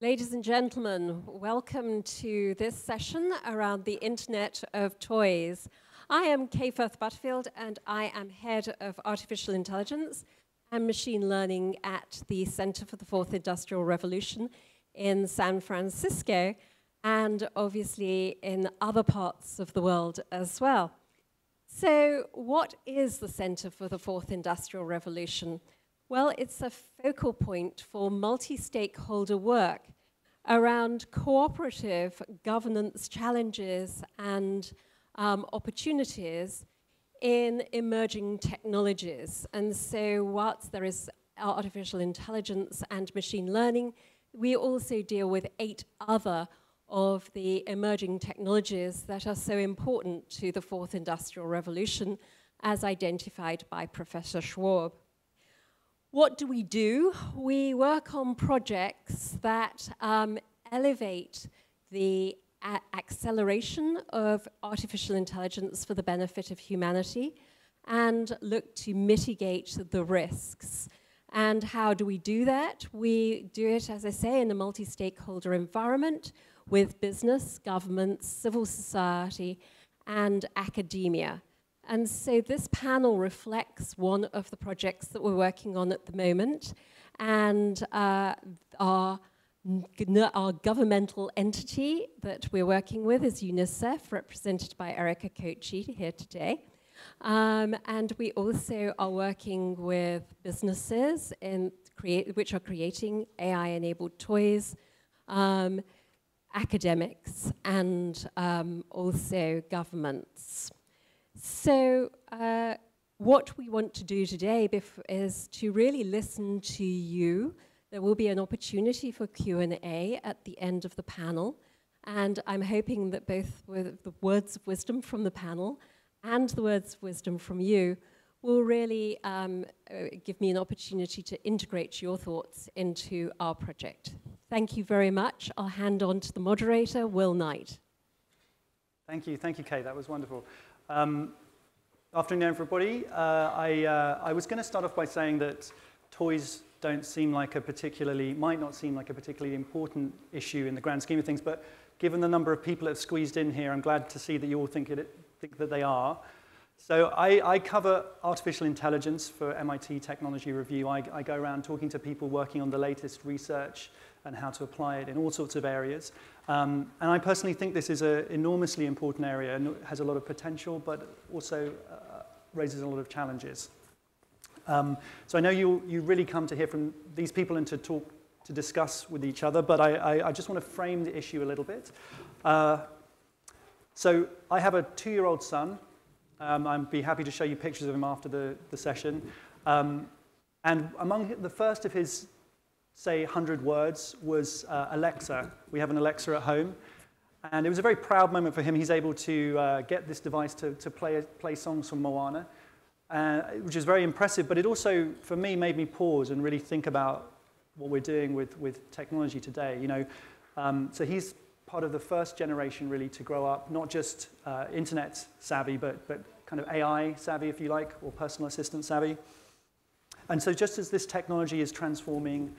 Ladies and gentlemen, welcome to this session around the Internet of Toys. I am Kay Firth Butterfield, and I am Head of Artificial Intelligence and Machine Learning at the Center for the Fourth Industrial Revolution in San Francisco, and obviously in other parts of the world as well. So what is the Center for the Fourth Industrial Revolution? Well, it's a focal point for multi-stakeholder work around cooperative governance challenges and opportunities in emerging technologies. And so whilst there is artificial intelligence and machine learning, we also deal with 8 other of the emerging technologies that are so important to the Fourth Industrial Revolution, as identified by Professor Schwab. What do? We work on projects that elevate the acceleration of artificial intelligence for the benefit of humanity and look to mitigate the risks. And how do we do that? We do it, as I say, in a multi-stakeholder environment with business, governments, civil society, and academia. And so this panel reflects one of the projects that we're working on at the moment, and our governmental entity that we're working with is UNICEF, represented by Erica Kochi here today. And we also are working with businesses which are creating AI-enabled toys, academics, and also governments. So what we want to do today is to really listen to you. There will be an opportunity for Q&A at the end of the panel, and I'm hoping that both with the words of wisdom from the panel and the words of wisdom from you will really give me an opportunity to integrate your thoughts into our project. Thank you very much. I'll hand on to the moderator, Will Knight. Thank you, Kay. That was wonderful. Afternoon, everybody. I was going to start off by saying that toys might not seem like a particularly important issue in the grand scheme of things, but given the number of people that have squeezed in here, I'm glad to see that you all think that they are. So I cover artificial intelligence for MIT Technology Review. I go around talking to people working on the latest research and how to apply it in all sorts of areas. And I personally think this is an enormously important area and has a lot of potential, but also raises a lot of challenges. So I know you really come to hear from these people and to discuss with each other, but I just want to frame the issue a little bit. So I have a 2-year-old son. I'd be happy to show you pictures of him after the session. And among the first of his, say, 100 words was Alexa. We have an Alexa at home. And it was a very proud moment for him. He's able to get this device to play songs from Moana, which is very impressive. But it also, for me, made me pause and really think about what we're doing with technology today. You know, so he's part of the first generation, really, to grow up, not just internet savvy, but kind of AI savvy, if you like, or personal assistant savvy. And so just as this technology is transforming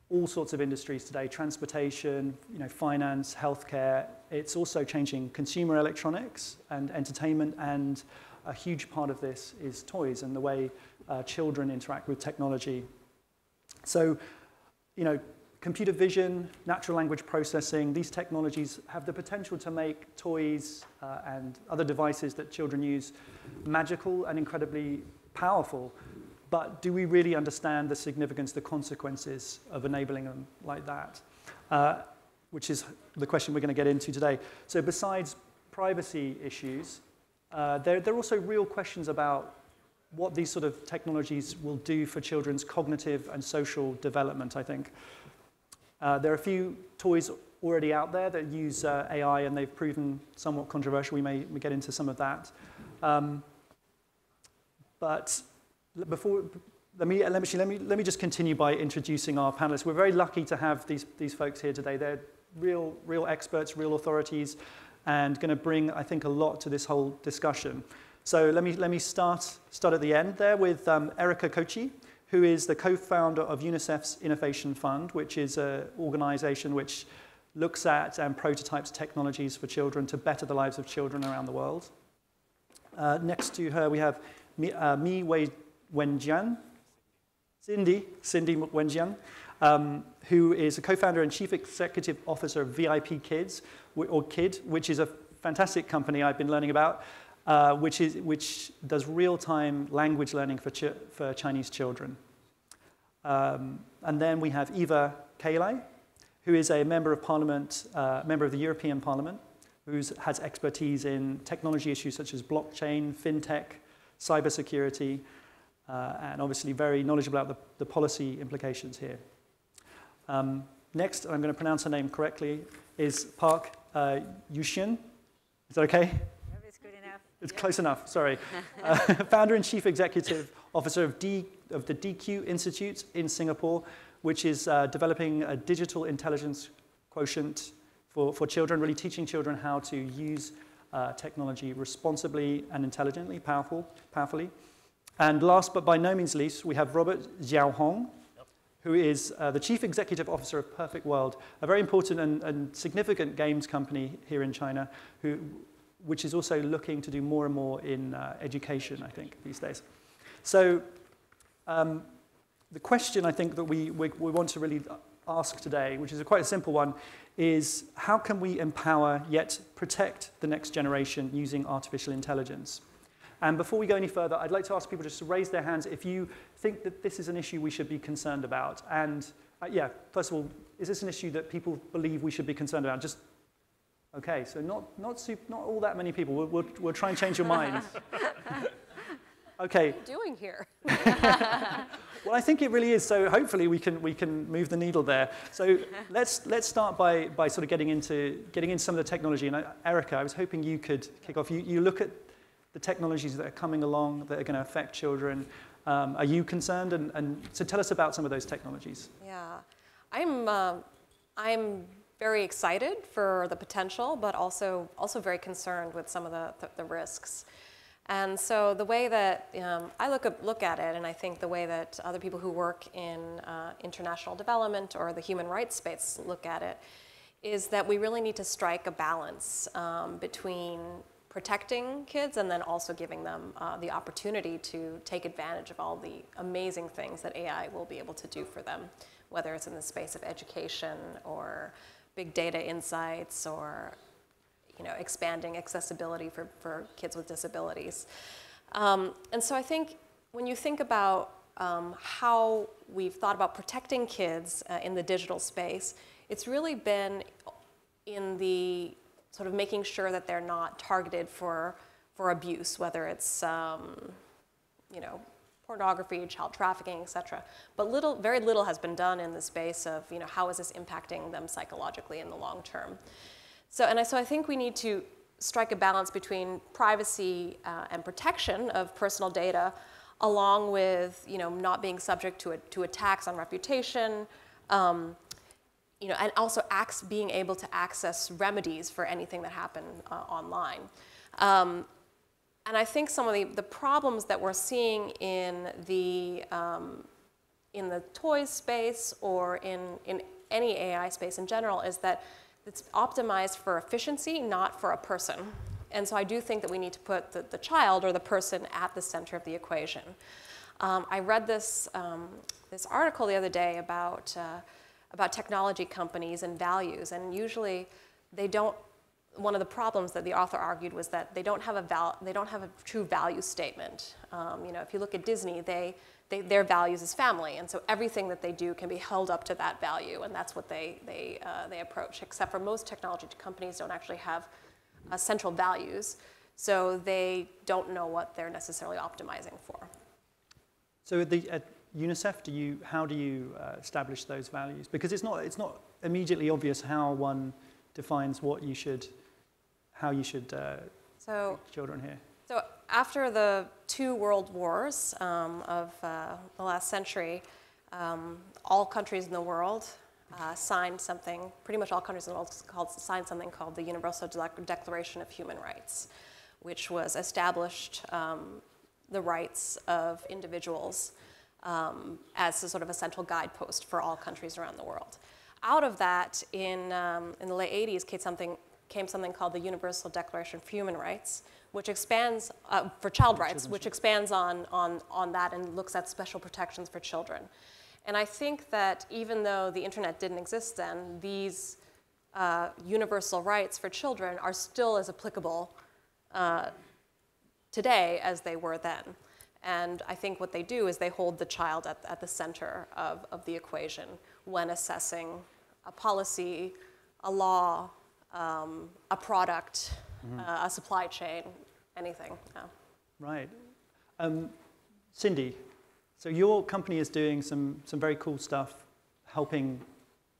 all sorts of industries today, transportation, finance, healthcare, it's also changing consumer electronics and entertainment, and a huge part of this is toys and the way children interact with technology. So, computer vision, natural language processing, these technologies have the potential to make toys and other devices that children use magical and incredibly powerful. But do we really understand the significance, the consequences of enabling them like that? Which is the question we're going to get into today. So besides privacy issues, there are also real questions about what these sort of technologies will do for children's cognitive and social development, I think. There are a few toys already out there that use AI, and they've proven somewhat controversial. We may get into some of that. But before, let me just continue by introducing our panelists. We're very lucky to have these folks here today. They're real experts, real authorities, and going to bring, I think, a lot to this whole discussion. So let me start at the end there with Erica Kochi, who is the co-founder of UNICEF's Innovation Fund, which is an organization which looks at and prototypes technologies for children to better the lives of children around the world. Next to her, we have Wenjuan, Cindy Wenjuan, who is a co-founder and chief executive officer of VIPKID, or KID, which is a fantastic company I've been learning about, which does real-time language learning for Chinese children. And then we have Kaili, who is a member of Parliament, member of the European Parliament, who has expertise in technology issues such as blockchain, fintech, cybersecurity, and obviously very knowledgeable about the policy implications here. Next, I'm going to pronounce her name correctly, is Park Yuhyun. Is that okay? Yep, it's good enough. It's close enough, sorry. Founder and Chief Executive Officer of the DQ Institute in Singapore, which is developing a digital intelligence quotient for children, really teaching children how to use technology responsibly and intelligently, powerfully. And last but by no means least, we have Robert Xiao, who is the Chief Executive Officer of Perfect World, a very important and significant games company here in China, which is also looking to do more and more in education, I think, these days. So the question I think that we want to really ask today, which is quite a simple one, is how can we empower yet protect the next generation using artificial intelligence? And before we go any further, I'd like to ask people just to raise their hands if you think that this is an issue we should be concerned about. And yeah, first of all, is this an issue that people believe we should be concerned about? Just, okay, so not all that many people. We'll try and change your minds. Okay. What are you doing here? Well, I think it really is. So hopefully we can move the needle there. So let's start by sort of getting into some of the technology. And Erica, I was hoping you could kick off. You look at the technologies that are coming along that are going to affect children. Are you concerned? And so tell us about some of those technologies. Yeah, I'm very excited for the potential, but also very concerned with some of the risks. And so the way that I look at it, and I think the way that other people who work in international development or the human rights space look at it, is that we really need to strike a balance between protecting kids and then also giving them the opportunity to take advantage of all the amazing things that AI will be able to do for them, whether it's in the space of education or big data insights or expanding accessibility for kids with disabilities. And so I think when you think about how we've thought about protecting kids in the digital space, it's really been in the sort of making sure that they're not targeted for abuse, whether it's pornography, child trafficking, etc. But very little has been done in the space of how is this impacting them psychologically in the long term. So I think we need to strike a balance between privacy and protection of personal data, along with not being subject to attacks on reputation. And also being able to access remedies for anything that happened online. And I think some of the problems that we're seeing in the toys space or in any AI space in general is that it's optimized for efficiency, not for a person. And so I do think that we need to put the child or the person at the center of the equation. I read this article the other day about technology companies and values, and usually they don't. One of the problems that the author argued was that they don't have a true value statement. If you look at Disney, their values is family, and so everything that they do can be held up to that value, and that's what they approach. Except for most technology companies don't actually have central values, so they don't know what they're necessarily optimizing for. So at UNICEF, how do you establish those values? Because it's not immediately obvious how one defines how you should teach children here. So after the 2 world wars of the last century, all countries in the world signed something. Pretty much all countries in the world signed something called the Universal Declaration of Human Rights, which was established the rights of individuals as a sort of a central guidepost for all countries around the world. Out of that, in the late 80s, came something called the Universal Declaration for Human Rights, which expands, for child rights, which expands on that and looks at special protections for children. And I think that even though the internet didn't exist then, these universal rights for children are still as applicable today as they were then. And I think what they do is they hold the child at the center of the equation when assessing a policy, a law, a product, a supply chain, anything. Yeah. Right. Cindy, so your company is doing some very cool stuff, helping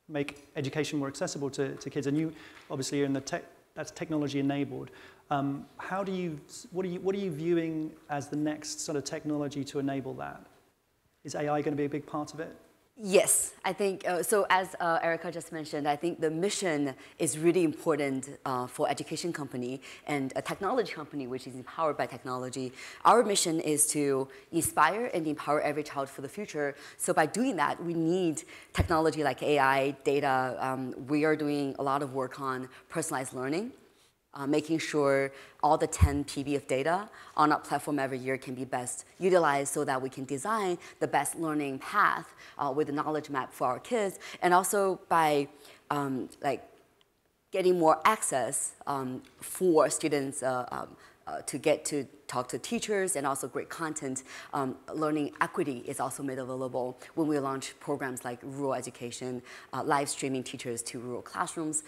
make education more accessible to kids, and you obviously are in the that's technology enabled. What are you viewing as the next sort of technology to enable that? Is AI going to be a big part of it? Yes, I think, so as Erica just mentioned, I think the mission is really important for education company and a technology company which is empowered by technology. Our mission is to inspire and empower every child for the future. So by doing that, we need technology like AI, data. We are doing a lot of work on personalized learning. Making sure all the 10 PB of data on our platform every year can be best utilized so that we can design the best learning path with a knowledge map for our kids, and also by getting more access for students to get to talk to teachers, and also great content. Learning equity is also made available when we launch programs like rural education, live streaming teachers to rural classrooms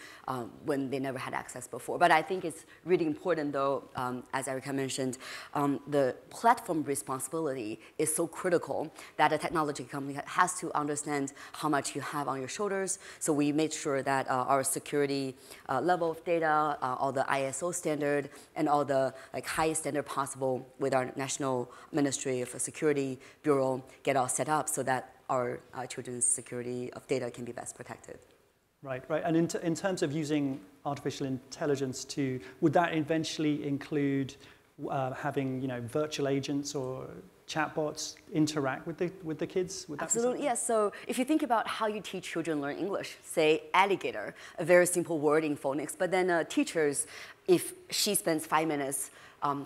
when they never had access before. But I think it's really important though, as Erica mentioned, the platform responsibility is so critical that a technology company has to understand how much you have on your shoulders. So we made sure that our security level of data, all the ISO standard, and all the highest standard possible with our National Ministry of Security Bureau get all set up so that our children's security of data can be best protected. Right, right. And in terms of using artificial intelligence would that eventually include having virtual agents or chatbots interact with the kids? Would that Absolutely, yes. So if you think about how you teach children learn English, say alligator, a very simple word in phonics, but then teachers, if she spends 5 minutes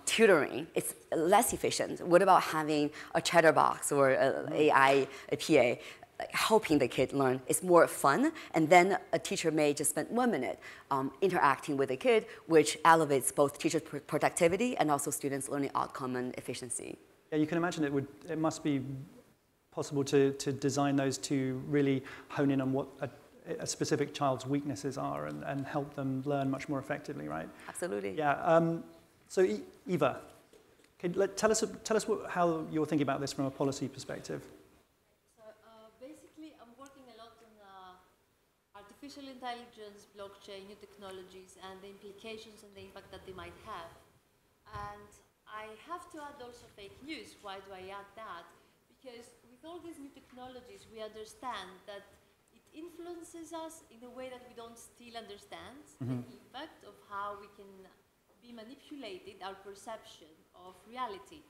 tutoring, it's less efficient. What about having a chatterbox or an AI, a PA, helping the kid learn? It's more fun, and then a teacher may just spend 1 minute interacting with the kid, which elevates both teacher productivity and also students' learning outcome and efficiency. Yeah, you can imagine it must be possible to design those to really hone in on what a specific child's weaknesses are and help them learn much more effectively, right? Absolutely. Yeah. So Eva, tell us how you're thinking about this from a policy perspective. So basically, I'm working a lot on artificial intelligence, blockchain, new technologies, and the implications and the impact that they might have. And I have to add also fake news. Why do I add that? Because with all these new technologies, we understand that it influences us in a way that we don't still understand the impact of how we can be manipulated, our perception of reality.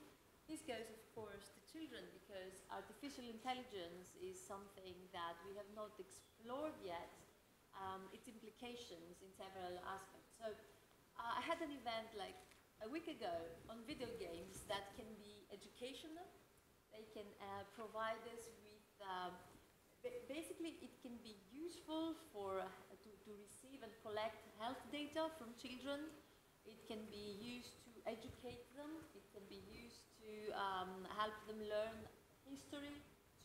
This goes, of course, to children, because artificial intelligence is something that we have not explored yet, its implications in several aspects. So I had an event like a week ago on video games that can be educational. They can provide us with, basically it can be useful for to receive and collect health data from children. It can be used to educate them. It can be used to help them learn history,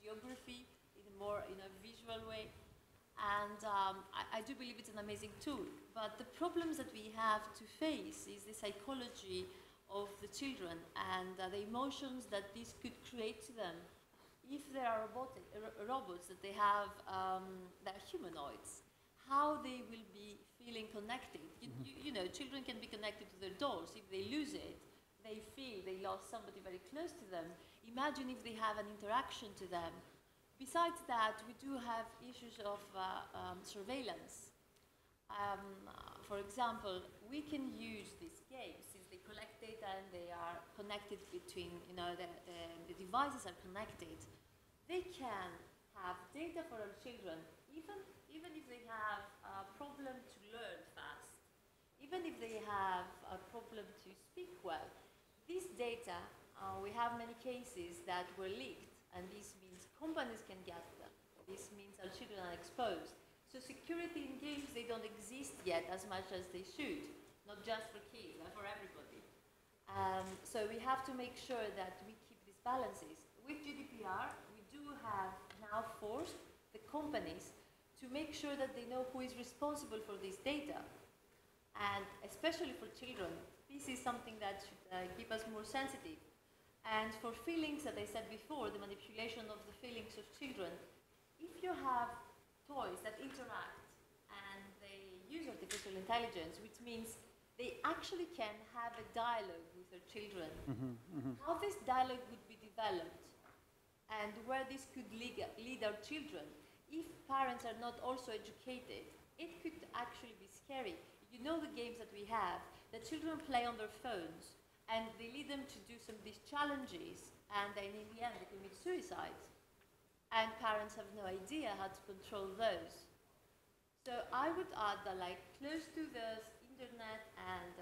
geography in a visual way. And I do believe it's an amazing tool. But the problems that we have to face is the psychology of the children and the emotions that this could create to them. If there are robots that they have, that are humanoids, how they will be feeling connected. You know, children can be connected to their dolls. If they lose it, they feel they lost somebody very close to them. Imagine if they have an interaction to them. Besides that, we do have issues of surveillance. For example, we can use these games since they collect data and they are connected between, the devices are connected. they can have data for our children, even if they have a problem to learn fast, even if they have a problem to speak well. This data, we have many cases that were leaked, and this means companies can get them. This means our children are exposed. So security in games, they don't exist yet as much as they should, not just for kids, but for everybody. So we have to make sure that we keep these balances. With GDPR, we do have now forced the companies to make sure that they know who is responsible for this data. And especially for children, this is something that should keep us more sensitive. And for feelings, that I said before, the manipulation of the feelings of children, if you have toys that interact and they use artificial intelligence, which means they actually can have a dialogue with their children, how this dialogue would be developed and where this could lead our children, if parents are not also educated, it could actually be scary. You know the games that we have, that children play on their phones, and they lead them to do some of these challenges, and then in the end they commit suicide. And parents have no idea how to control those. So I would add that, like, close to the internet, and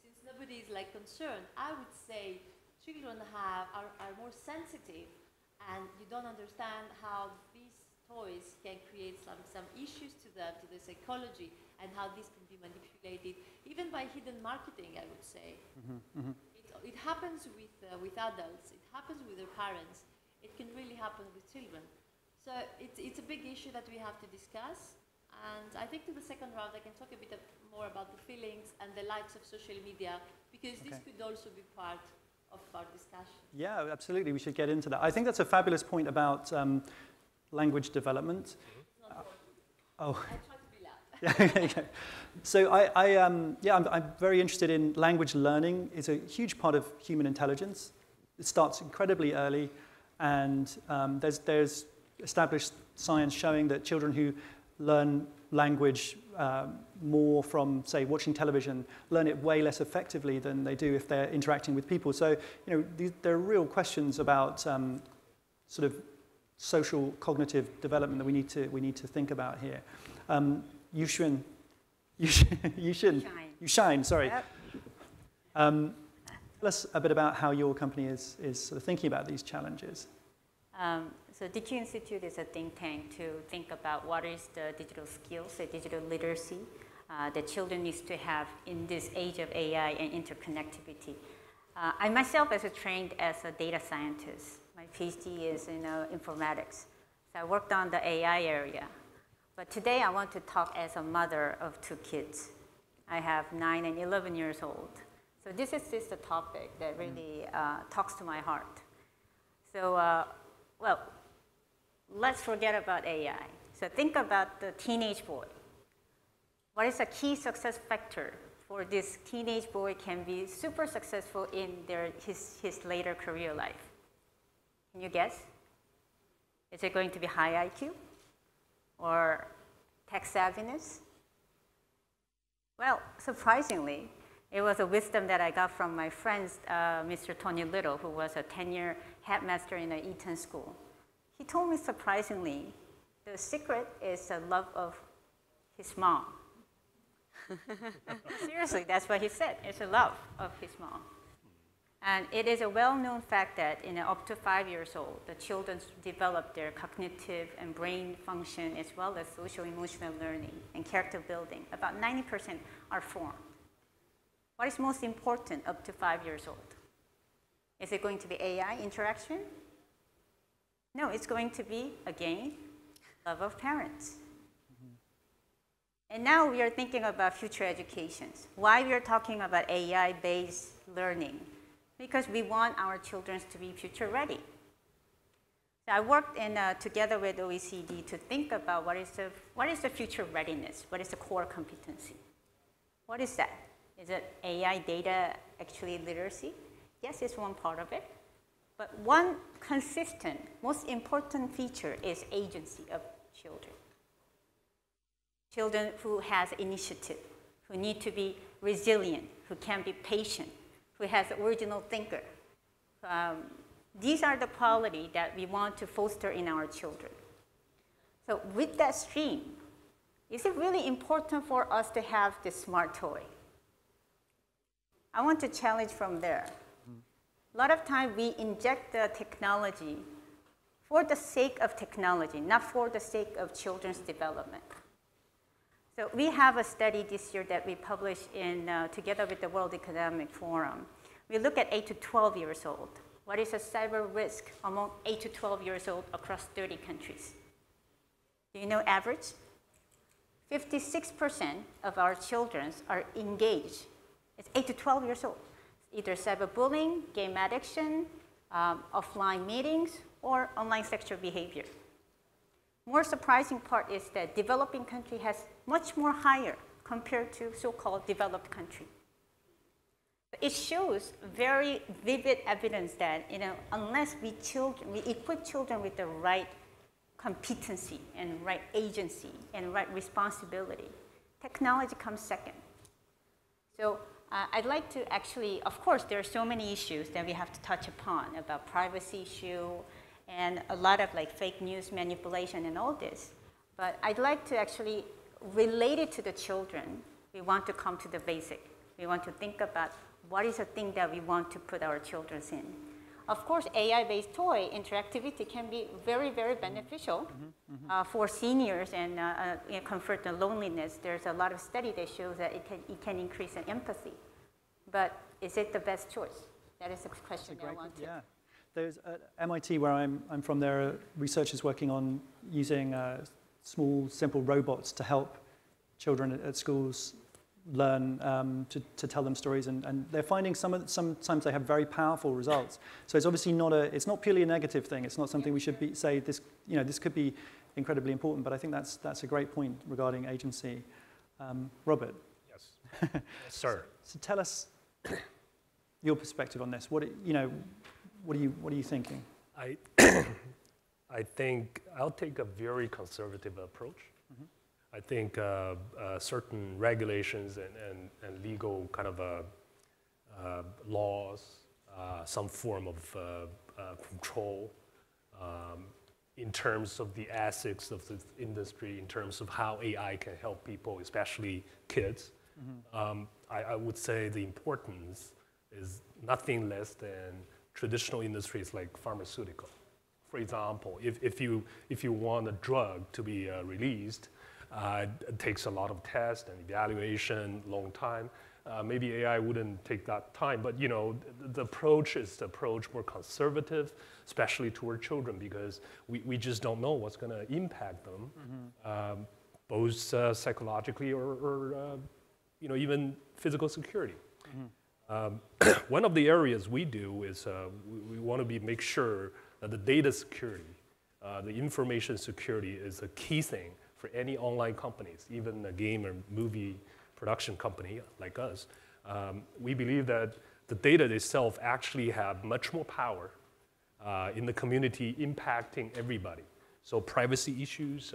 since nobody is like concerned, I would say children are more sensitive, and you don't understand how these toys can create some issues to the psychology, and how this can be manipulated, even by hidden marketing, I would say. It happens with adults, it happens with their parents, it can really happen with children. So it's a big issue that we have to discuss, and I think in the second round I can talk a bit more about the feelings and the likes of social media, because this could also be part of our discussion. Yeah, absolutely, we should get into that. I think that's a fabulous point about language development. I try to be loud. Okay. So I'm very interested in language learning. It's a huge part of human intelligence. It starts incredibly early, and there's established science showing that children who learn language more from, say, watching television, learn it way less effectively than they do if they're interacting with people. So, there are real questions about sort of social cognitive development that we need to think about here. Yuhyun, sorry. Yep. Tell us a bit about how your company is sort of thinking about these challenges. So DQ Institute is a think tank to think about what is the digital skills, the digital literacy that children need to have in this age of AI and interconnectivity. I myself is trained as a data scientist. My PhD is in informatics. So I worked on the AI area. But today I want to talk as a mother of 2 kids. I have 9 and 11 years old. So this is just a topic that really talks to my heart. So, well, let's forget about AI. So think about the teenage boy. What is a key success factor for this teenage boy can be super successful in his later career life? Can you guess? Is it going to be high IQ or tech savviness? Well, surprisingly, it was a wisdom that I got from my friend, Mr. Tony Little, who was a 10-year headmaster in an Eton school. He told me, surprisingly, the secret is the love of his mom. Seriously, that's what he said. It's the love of his mom. And it is a well-known fact that up to 5 years old, the children develop their cognitive and brain function as well as social-emotional learning and character building. About 90% are formed. What is most important up to 5 years old? Is it going to be AI interaction? No, it's going to be, again, love of parents. And now we are thinking about future educations. Why we are talking about AI-based learning? Because we want our children to be future ready. So I worked together with OECD to think about what is the future readiness? What is the core competency? What is that? Is it AI data actually literacy? Yes, it's one part of it. But one consistent, most important feature is agency of children. Children who has initiative, who need to be resilient, who can be patient, who has original thinker, These are the quality that we want to foster in our children. So with that stream, is it really important for us to have this smart toy? I want to challenge from there. A lot of time we inject the technology for the sake of technology, not for the sake of children's development. So we have a study this year that we published together with the World Economic Forum. We look at 8 to 12 years old. What is a cyber risk among 8 to 12 years old across 30 countries? Do you know average? 56% of our children are engaged. It's 8 to 12 years old. Either cyberbullying, game addiction, offline meetings, or online sexual behavior. More surprising part is that developing country has much more higher compared to so-called developed country. It shows very vivid evidence that unless we equip children with the right competency and right agency and right responsibility, technology comes second. So I'd like to actually, of course, there are so many issues that we have to touch upon about privacy issue and a lot of fake news manipulation and all this. But I'd like to actually relate it to the children. We want to come to the basic. We want to think about what is the thing that we want to put our children in. Of course, AI-based toy interactivity can be very, very beneficial for seniors and comfort the loneliness. There's a lot of study that shows that it can increase in empathy. But is it the best choice? That is a question that I want to. Yeah. There's at MIT, where I'm from, there are researchers working on using small, simple robots to help children at schools learn to tell them stories, and they're finding sometimes they have very powerful results. So it's obviously it's not purely a negative thing. It's not something we should say this this could be incredibly important. But I think that's a great point regarding agency. Robert. Yes. Yes, sir. So tell us your perspective on this. What are you thinking? I think I'll take a very conservative approach. I think certain regulations and legal kind of laws, some form of control in terms of the ethics of the industry, in terms of how AI can help people, especially kids. I would say the importance is nothing less than traditional industries like pharmaceutical. For example, if you want a drug to be released, it takes a lot of tests and evaluation, long time. Maybe AI wouldn't take that time, but the approach is more conservative, especially toward children, because we just don't know what's going to impact them, both psychologically or even physical security. One of the areas we do is we want to make sure that the data security, the information security is a key thing for any online companies, even a game or movie production company like us. We believe that the data itself actually have much more power in the community, impacting everybody. So privacy issues,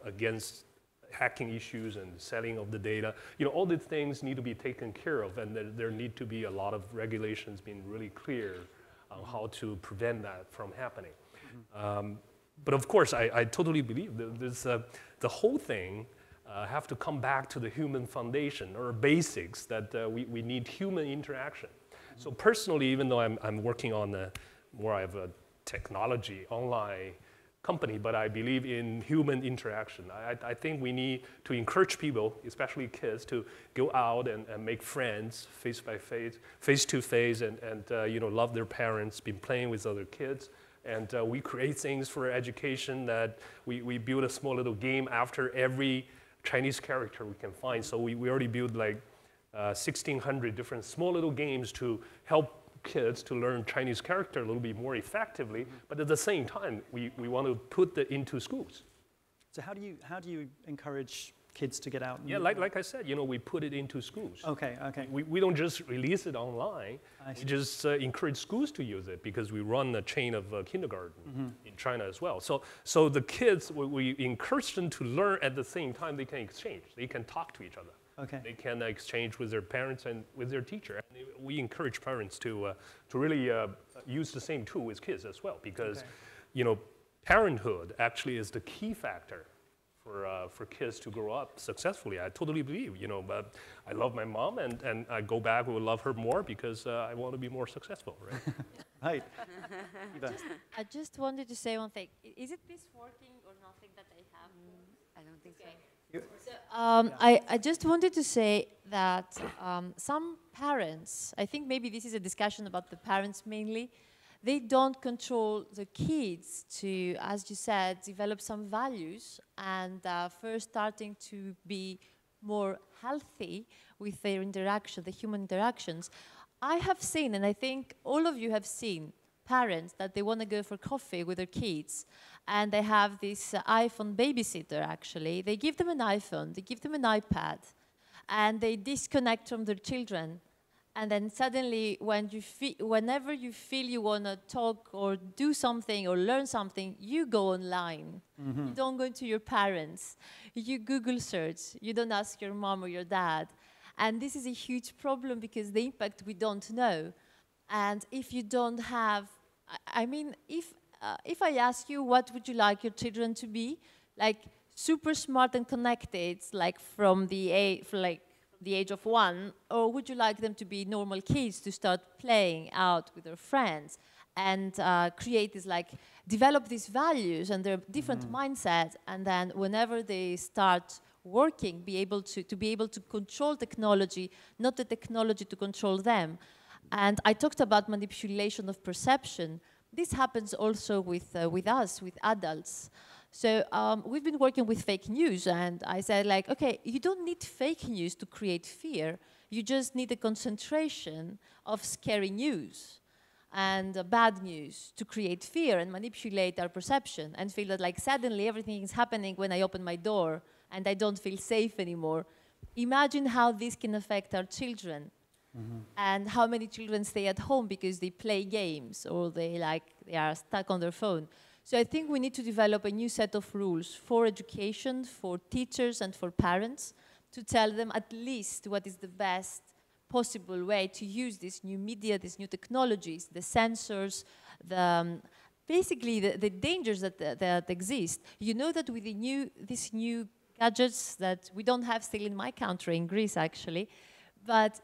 against hacking issues and selling of the data, all these things need to be taken care of, and there need to be a lot of regulations being really clear on how to prevent that from happening. But of course, I totally believe that the whole thing have to come back to the human foundation or basics, that we need human interaction. So personally, even though I'm working on more of a technology online company, but I believe in human interaction. I think we need to encourage people, especially kids, to go out and make friends face to face, and love their parents, be playing with other kids. And we create things for education, that we build a small little game after every Chinese character we can find. So we already built 1,600 different small little games to help kids to learn Chinese character a little bit more effectively, but at the same time, we want to put that into schools. So how do you encourage kids to get out? Yeah, like I said, we put it into schools. Okay. We don't just release it online. We just encourage schools to use it, because we run a chain of kindergarten in China as well. So the kids, we encourage them to learn at the same time they can exchange. They can talk to each other. Okay. They can exchange with their parents and with their teacher. And we encourage parents to really use the same tool with kids as well, because you know, parenthood actually is the key factor for kids to grow up successfully. I totally believe, you know, but I love my mom, and I go back and will love her more because I want to be more successful, right? Right. I just wanted to say one thing. Is it this working or nothing that I have? I don't think so. I just wanted to say that some parents, I think maybe this is a discussion about the parents mainly, they don't control the kids to, as you said, develop some values and first starting to be more healthy with their interaction, the human interactions. I have seen, and I think all of you have seen, parents that they want to go for coffee with their kids, and they have this iPhone babysitter, actually. They give them an iPhone, they give them an iPad, and they disconnect from their children. And then suddenly, whenever you feel you want to talk or do something or learn something, you go online. You don't go to your parents. You Google search. You don't ask your mom or your dad. And this is a huge problem because the impact we don't know. And if you don't have, I mean, if I ask you what would you like your children to be, like super smart and connected, like from the age of 1, or would you like them to be normal kids to start playing out with their friends and create this, like, develop these values and their different mindsets, and then whenever they start working, be able to control technology, not the technology to control them. And I talked about manipulation of perception. This happens also with us, with adults. So we've been working with fake news, and I said, like, okay, you don't need fake news to create fear. You just need a concentration of scary news and bad news to create fear and manipulate our perception and feel that, like, suddenly everything is happening when I open my door and I don't feel safe anymore. Imagine how this can affect our children. And how many children stay at home because they play games or they are stuck on their phone. So I think we need to develop a new set of rules for education, for teachers and for parents, to tell them at least what is the best possible way to use this new media, these new technologies, the sensors, basically the dangers that exist. You know that with these new gadgets that we don't have still in my country, in Greece actually, but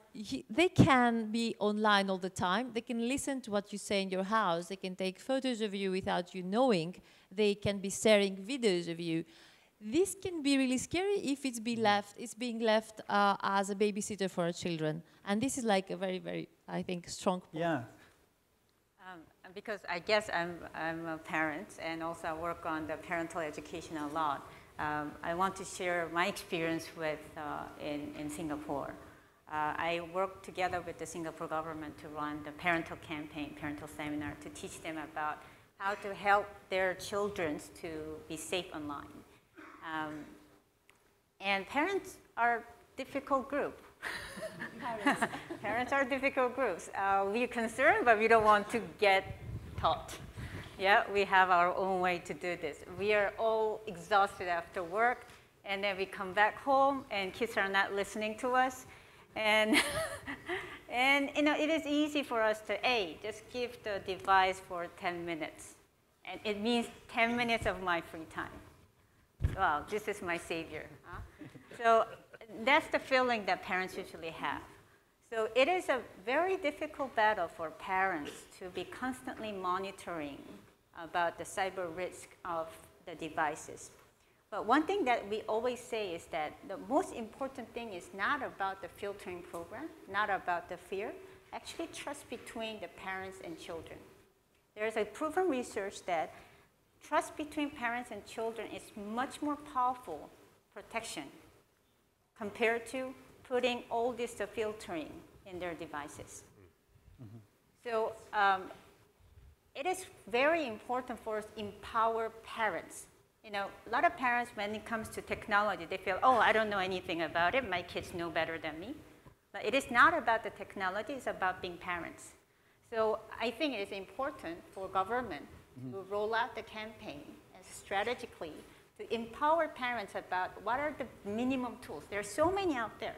they can be online all the time. They can listen to what you say in your house. They can take photos of you without you knowing. They can be sharing videos of you. This can be really scary if it's being left as a babysitter for our children. And this is like a very, very, I think, strong point. Yeah. Because I guess I'm a parent and also I work on the parental education a lot. I want to share my experience in Singapore. I worked together with the Singapore government to run the parental campaign, parental seminar, to teach them about how to help their children to be safe online. And parents are a difficult group. Parents are difficult groups. We're concerned, but we don't want to get taught. Yeah, we have our own way to do this. We are all exhausted after work, and then we come back home, and kids are not listening to us. And, and you know, it is easy for us to, just give the device for 10 minutes. And it means 10 minutes of my free time. Wow, this is my savior. Huh? So that's the feeling that parents usually have. So it is a very difficult battle for parents to be constantly monitoring about the cyber risk of the devices. But one thing that we always say is that the most important thing is not about the filtering program, not about the fear, actually trust between the parents and children. There's a proven research that trust between parents and children is much more powerful protection compared to putting all this filtering in their devices. So it is very important for us to empower parents. You know, a lot of parents, when it comes to technology, they feel, I don't know anything about it. My kids know better than me. But it is not about the technology. It's about being parents. So I think it is important for government to roll out the campaign and strategically to empower parents about what are the minimum tools. There are so many out there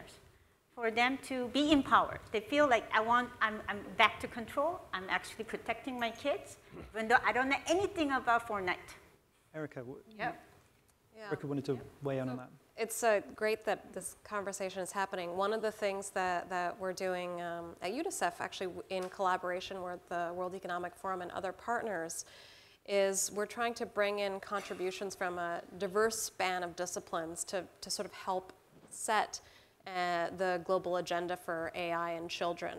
for them to be empowered. They feel like I'm back to control. I'm actually protecting my kids, even though I don't know anything about Fortnite. Erica, Yeah. Erica wanted to weigh in on that. It's great that this conversation is happening. One of the things that we're doing at UNICEF, actually in collaboration with the World Economic Forum and other partners, is we're trying to bring in contributions from a diverse span of disciplines to sort of help set the global agenda for AI and children.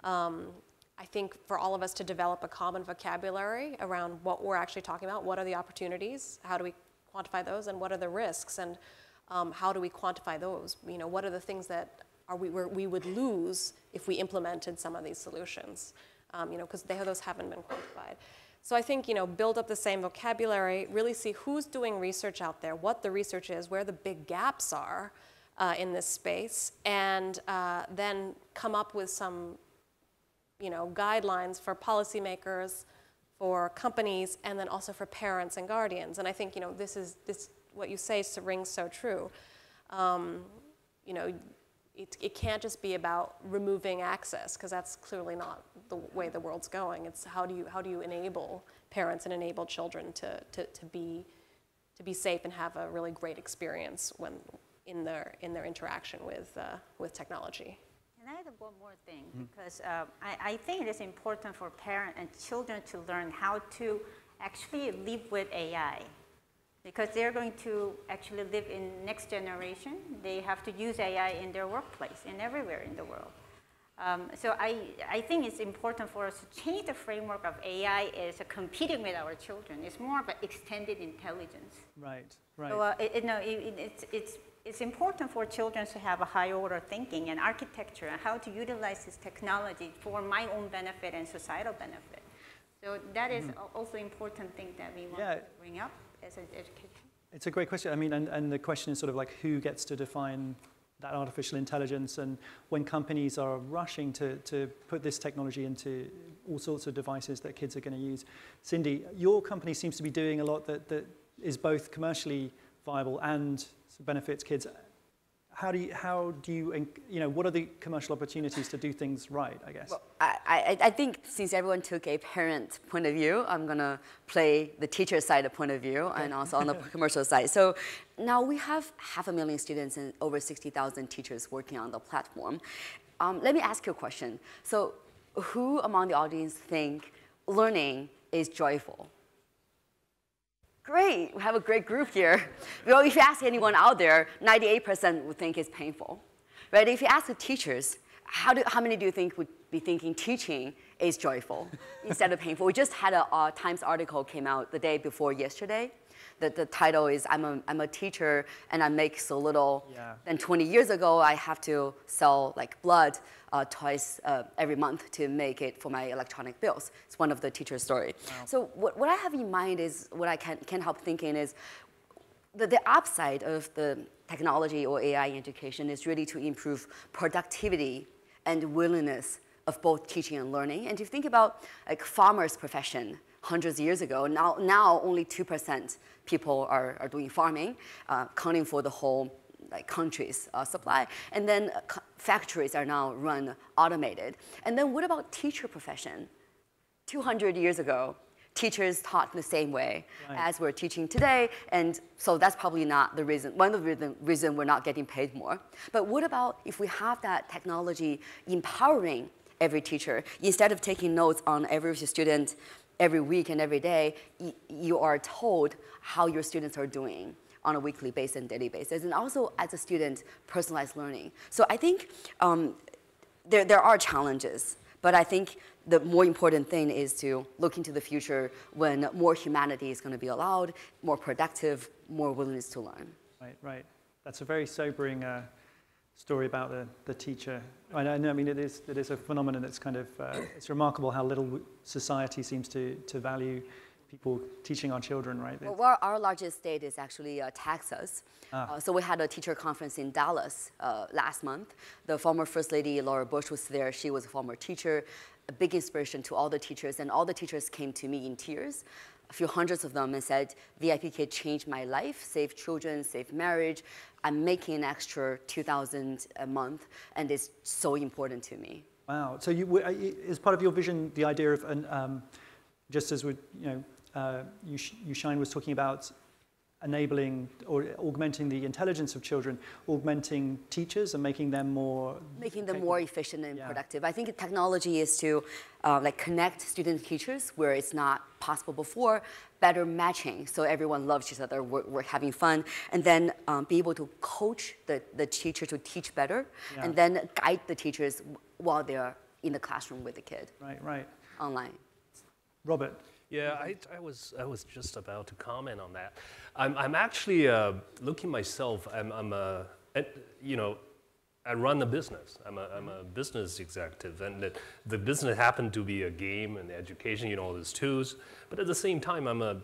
I think for all of us to develop a common vocabulary around what we're actually talking about, what are the opportunities, how do we quantify those, and what are the risks, and how do we quantify those? You know, what are the things that we would lose if we implemented some of these solutions? You know, because those haven't been quantified. So I think, you know, build up the same vocabulary, really see who's doing research out there, what the research is, where the big gaps are in this space, and then come up with some, you know, guidelines for policymakers, for companies, and then also for parents and guardians. And I think, you know, this what you say rings so true. You know, it can't just be about removing access, because that's clearly not the way the world's going. It's how do you enable parents and enable children to be safe and have a really great experience when in their interaction with technology. Can I add one more thing? Because I think it is important for parents and children to learn how to actually live with AI. Because they're going to actually live in next generation. They have to use AI in their workplace and everywhere in the world. So I think it's important for us to change the framework of AI as competing with our children. It's more of an extended intelligence. Right. So it's important for children to have a higher order thinking and architecture and how to utilize this technology for my own benefit and societal benefit. So that is also important thing that we want to bring up as an education. It's a great question. I mean, and the question is sort of like who gets to define that artificial intelligence, and when companies are rushing to put this technology into all sorts of devices that kids are going to use. Cindy, your company seems to be doing a lot that is both commercially viable and benefits kids. How do you, you know, what are the commercial opportunities to do things right, I guess? Well, I think since everyone took a parent point of view, I'm going to play the teacher side point of view and also on the commercial side. So now we have 500,000 students and over 60,000 teachers working on the platform. Let me ask you a question. So who among the audience think learning is joyful? Great, we have a great group here. Well, if you ask anyone out there, 98% would think it's painful, right? If you ask the teachers, how many do you think would be thinking teaching is joyful instead of painful? We just had a Times article came out the day before yesterday. The title is, I'm a teacher and I make so little. Yeah. Then 20 years ago, I have to sell like blood twice every month to make it for my electronic bills. It's one of the teacher story. Wow. So what I have in mind is, what I can't help thinking is, the upside of the technology or AI education is really to improve productivity and willingness of both teaching and learning. And if you think about like farmer's profession, hundreds of years ago, now only 2% people are doing farming, accounting for the whole country's supply. And then factories are now run automated. And then what about teacher profession? 200 years ago, teachers taught the same way as we're teaching today, and so that's probably not the reason, one of the reasons we're not getting paid more. But what about if we have that technology empowering every teacher, instead of taking notes on every student every week and every day, you are told how your students are doing on a weekly basis and daily basis, and also as a student, personalized learning. So I think there are challenges, but I think the more important thing is to look into the future when more humanity is going to be allowed, more productive, more willingness to learn. Right. That's a very sobering story about the teacher. I mean, it is a phenomenon that's kind of, it's remarkable how little society seems to value people teaching our children, right? Well, our largest state is actually Texas. So we had a teacher conference in Dallas last month. The former First Lady, Laura Bush, was there. She was a former teacher, a big inspiration to all the teachers, and all the teachers came to me in tears. few hundreds of them and said, VIPKID changed my life, saved children, saved marriage. I'm making an extra $2,000 a month, and it's so important to me. Wow. So is part of your vision the idea of, just as Yuhyun was talking about, enabling or augmenting the intelligence of children, augmenting teachers and making them more... Making them more efficient and productive. I think technology is to connect students and teachers where it's not possible before, better matching, so everyone loves each other, we're having fun, and then be able to coach the teacher to teach better, and then guide the teachers while they're in the classroom with the kid. Right. Online. Robert. Yeah, I was just about to comment on that. I'm actually looking myself. I run a business. I'm a business executive, and the business happened to be a game and education, all these tools. But at the same time, I'm a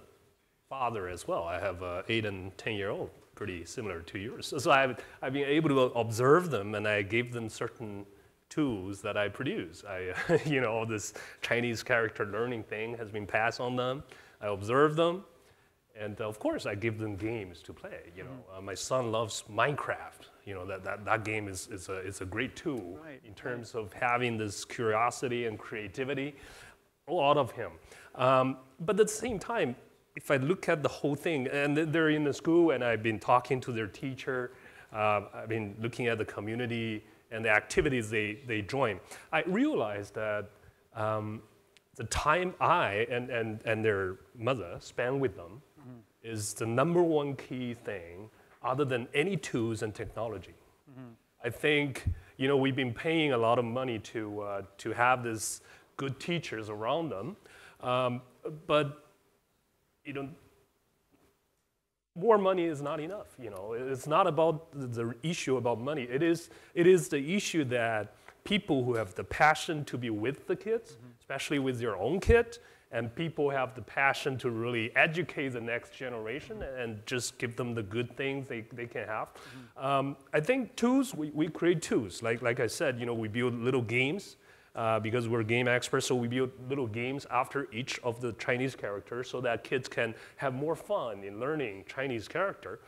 father as well. I have an 8 and 10-year-old, pretty similar to yours. So I've been able to observe them, and I gave them certain tools that I produce. This Chinese character learning thing has been passed on them. I observe them, and of course I give them games to play. My son loves Minecraft. That game is a great tool in terms of having this curiosity and creativity. A lot of him. But at the same time, if I look at the whole thing, and they're in the school, and I've been talking to their teacher, I've been looking at the community and the activities they join, I realized that the time I and their mother spend with them is the #1 key thing other than any tools and technology. I think, we've been paying a lot of money to have these good teachers around them, but, more money is not enough. It's not about the issue about money. It is the issue that people who have the passion to be with the kids, especially with their own kid, and people who have the passion to really educate the next generation and just give them the good things they can have. I think tools, we create tools. Like I said, we build little games. Because we're game experts, so we build little games after each of the Chinese characters so that kids can have more fun in learning Chinese character.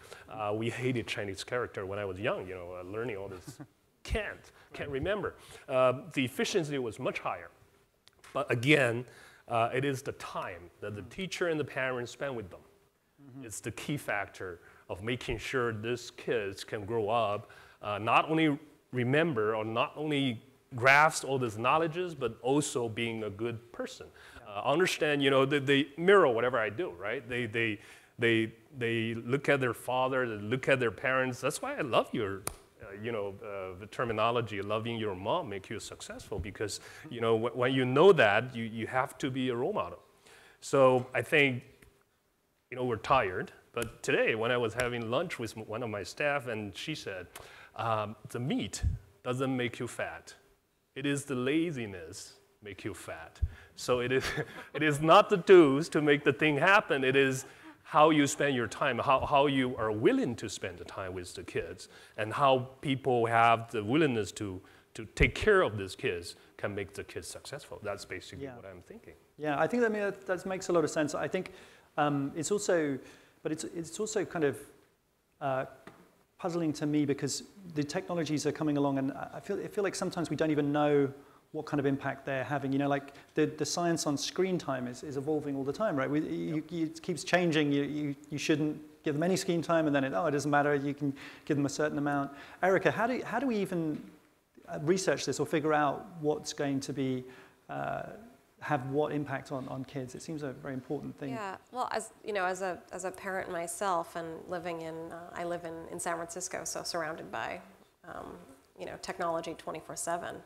We hated Chinese character when I was young, learning all this. Can't remember. The efficiency was much higher. But again, it is the time that the teacher and the parents spend with them. It's the key factor of making sure these kids can grow up, not only remember or not only grasp all these knowledges, but also being a good person. Understand, they mirror whatever I do, right? They look at their father, they look at their parents. That's why I love your, the terminology, loving your mom make you successful, because, when you know that, you have to be a role model. So I think, we're tired, but today when I was having lunch with one of my staff, and she said, the meat doesn't make you fat. It is the laziness make you fat. So it is not the tools to make the thing happen. It is how you spend your time, how you are willing to spend the time with the kids, and how people have the willingness to take care of these kids can make the kids successful. That's basically what I'm thinking. Yeah, I think that makes a lot of sense. I think it's also kind of puzzling to me, because the technologies are coming along, and I feel like sometimes we don't even know what kind of impact they're having. Like the science on screen time is evolving all the time, right? It keeps changing. You shouldn't give them any screen time, and then it doesn't matter. You can give them a certain amount. Erica, how do we even research this or figure out what's going to be have what impact on kids? It seems a very important thing. Yeah, well, as a parent myself, and I live in San Francisco, so surrounded by technology 24/7.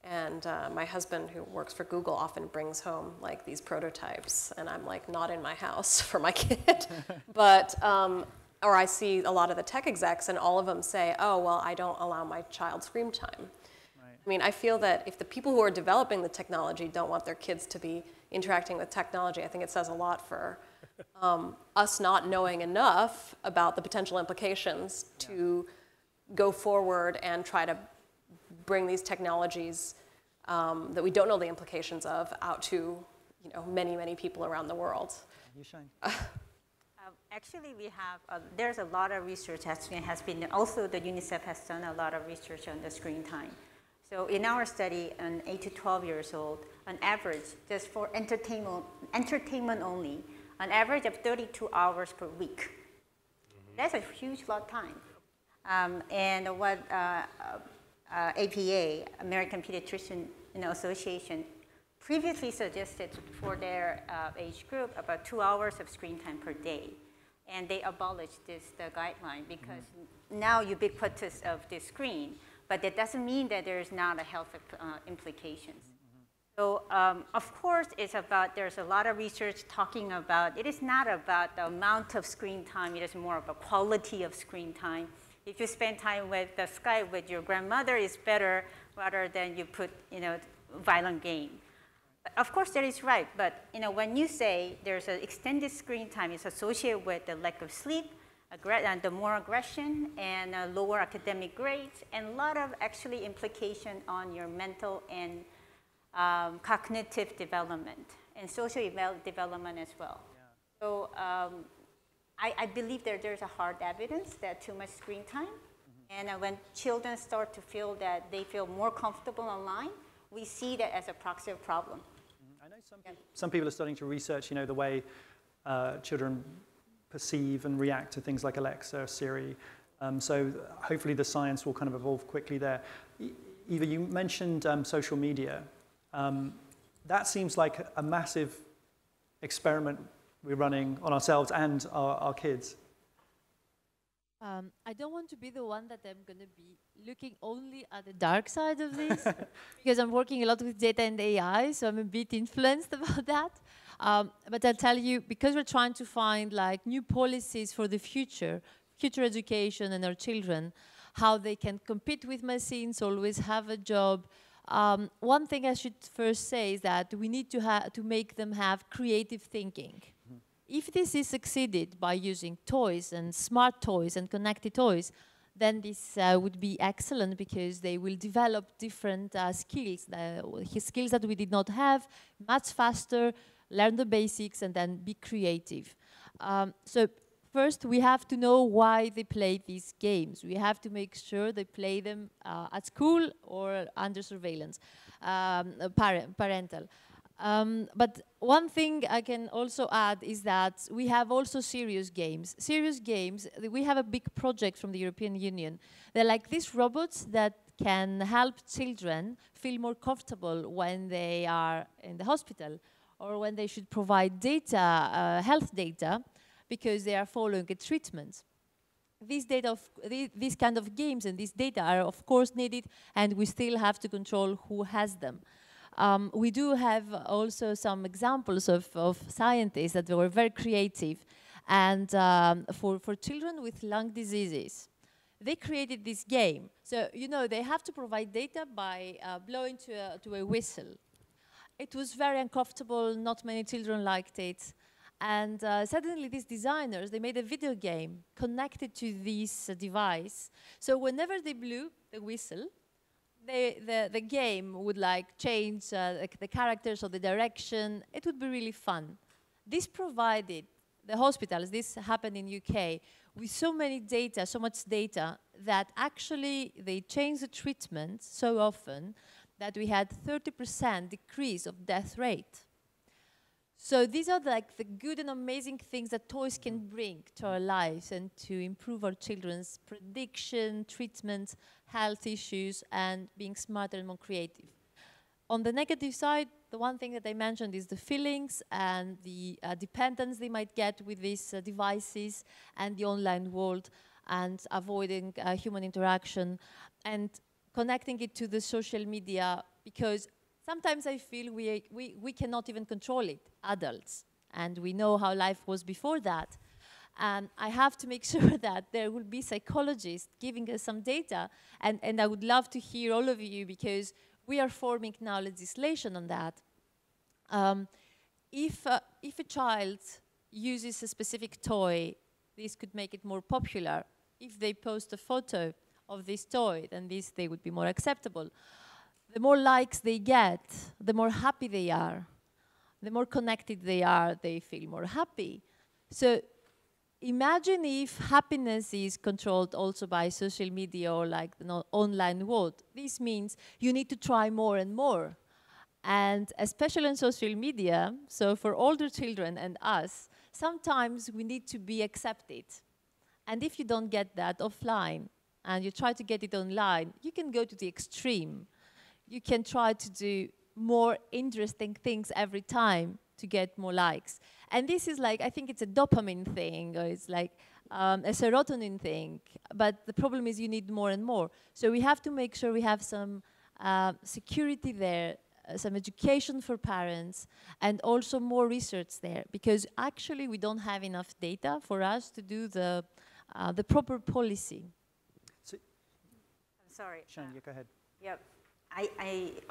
And my husband, who works for Google, often brings home like these prototypes, and I'm like not in my house for my kid, but or I see a lot of the tech execs, and all of them say, "Oh, well, I don't allow my child screen time." I mean, I feel that if the people who are developing the technology don't want their kids to be interacting with technology, I think it says a lot for us not knowing enough about the potential implications to go forward and try to bring these technologies that we don't know the implications of out to many, many people around the world. Yuhyun. Actually, we have, there's a lot of research has been, also the UNICEF has done a lot of research on the screen time. So in our study, on 8 to 12 years old, on average, just for entertainment only, an average of 32 hours per week. That's a huge lot of time. And what APA, American Pediatrician Association, previously suggested for their age group about 2 hours of screen time per day. And they abolished the guideline because now ubiquitous of the screen, but that doesn't mean that there's not a health implications. So of course there's a lot of research talking about, it is not about the amount of screen time, it is more of a quality of screen time. If you spend time with the Skype with your grandmother, it's better rather than you put, violent game. Of course, that is right, but when you say there's an extended screen time, it's associated with the lack of sleep, and the more aggression, and lower academic grades, and a lot of actually implication on your mental and cognitive development, and social development as well. Yeah. So I believe there's a hard evidence that too much screen time, and when children start to feel that they feel more comfortable online, we see that as a proxy problem. I know some people are starting to research, the way children perceive and react to things like Alexa, Siri. So hopefully the science will kind of evolve quickly there. Eva, you mentioned social media. That seems like a massive experiment we're running on ourselves and our kids. I don't want to be the one that I'm going to be looking only at the dark side of this, because I'm working a lot with data and AI, so I'm a bit influenced about that. But I'll tell you, because we're trying to find new policies for the future education and our children, how they can compete with machines, always have a job. One thing I should first say is that we need to make them have creative thinking. If this is succeeded by using toys and smart toys and connected toys, then this would be excellent because they will develop different skills that we did not have, much faster, learn the basics, and then be creative. So first, we have to know why they play these games. We have to make sure they play them at school or under surveillance, parental. But one thing I can also add is that we have also serious games. Serious games, we have a big project from the European Union. They're like these robots that can help children feel more comfortable when they are in the hospital or when they should provide data, health data, because they are following a treatment. These kind of games and these data are of course needed, and we still have to control who has them. We do have also some examples of scientists that were very creative, and for children with lung diseases, they created this game. So, they have to provide data by blowing to a whistle. It was very uncomfortable, not many children liked it. And suddenly these designers, they made a video game connected to this device. So whenever they blew the whistle, the game would change the characters or the direction. It would be really fun. This provided the hospitals, this happened in UK, with so much data, that actually they changed the treatment so often that we had 30% decrease of death rate. So these are the good and amazing things that toys can bring to our lives and to improve our children's prediction, treatment, health issues, and being smarter and more creative. On the negative side, the one thing that I mentioned is the feelings and the dependence they might get with these devices and the online world, and avoiding human interaction and connecting it to the social media, because sometimes I feel we cannot even control it, adults, and we know how life was before that. And I have to make sure that there will be psychologists giving us some data, and I would love to hear all of you, because we are forming now legislation on that. If a child uses a specific toy, this could make it more popular. If they post a photo of this toy, then they would be more acceptable. The more likes they get, the more happy they are. The more connected they are, they feel more happy. So imagine if happiness is controlled also by social media or like the online world. This means you need to try more and more. And especially on social media, so for older children and us, sometimes we need to be accepted. And if you don't get that offline and you try to get it online, you can go to the extreme. You can try to do more interesting things every time to get more likes. And this is like, I think it's a dopamine thing, or it's like a serotonin thing. But the problem is you need more and more. So we have to make sure we have some security there, some education for parents, and also more research there. Because actually we don't have enough data for us to do the proper policy. So, I'm sorry. Shaun, you go ahead. Yep.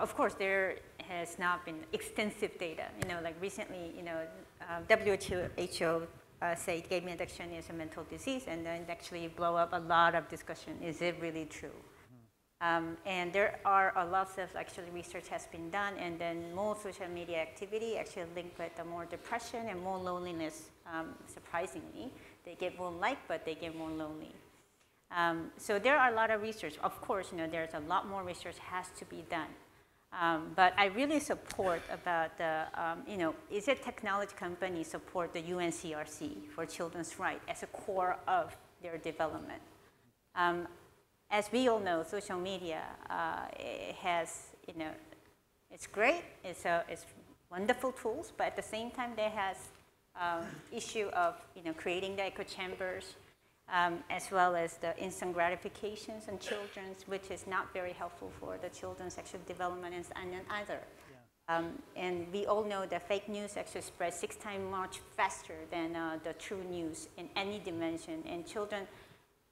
Of course, there has not been extensive data. Like recently, WHO said gaming addiction is a mental disease, and then actually blow up a lot of discussion. Is it really true? And there are a lot of actually research has been done, and then more social media activity actually linked with more depression and more loneliness. Surprisingly, they get more but they get more lonely. So there are a lot of research. Of course, there's a lot more research has to be done. But I really support about the, is it technology companies support the UNCRC for children's rights as a core of their development. As we all know, social media has, it's great, it's wonderful tools, but at the same time, there has issue of, creating the echo chambers, as well as the instant gratifications on children, which is not very helpful for the children's sexual development and either. Yeah. And we all know that fake news actually spreads 6 times much faster than the true news in any dimension. And children,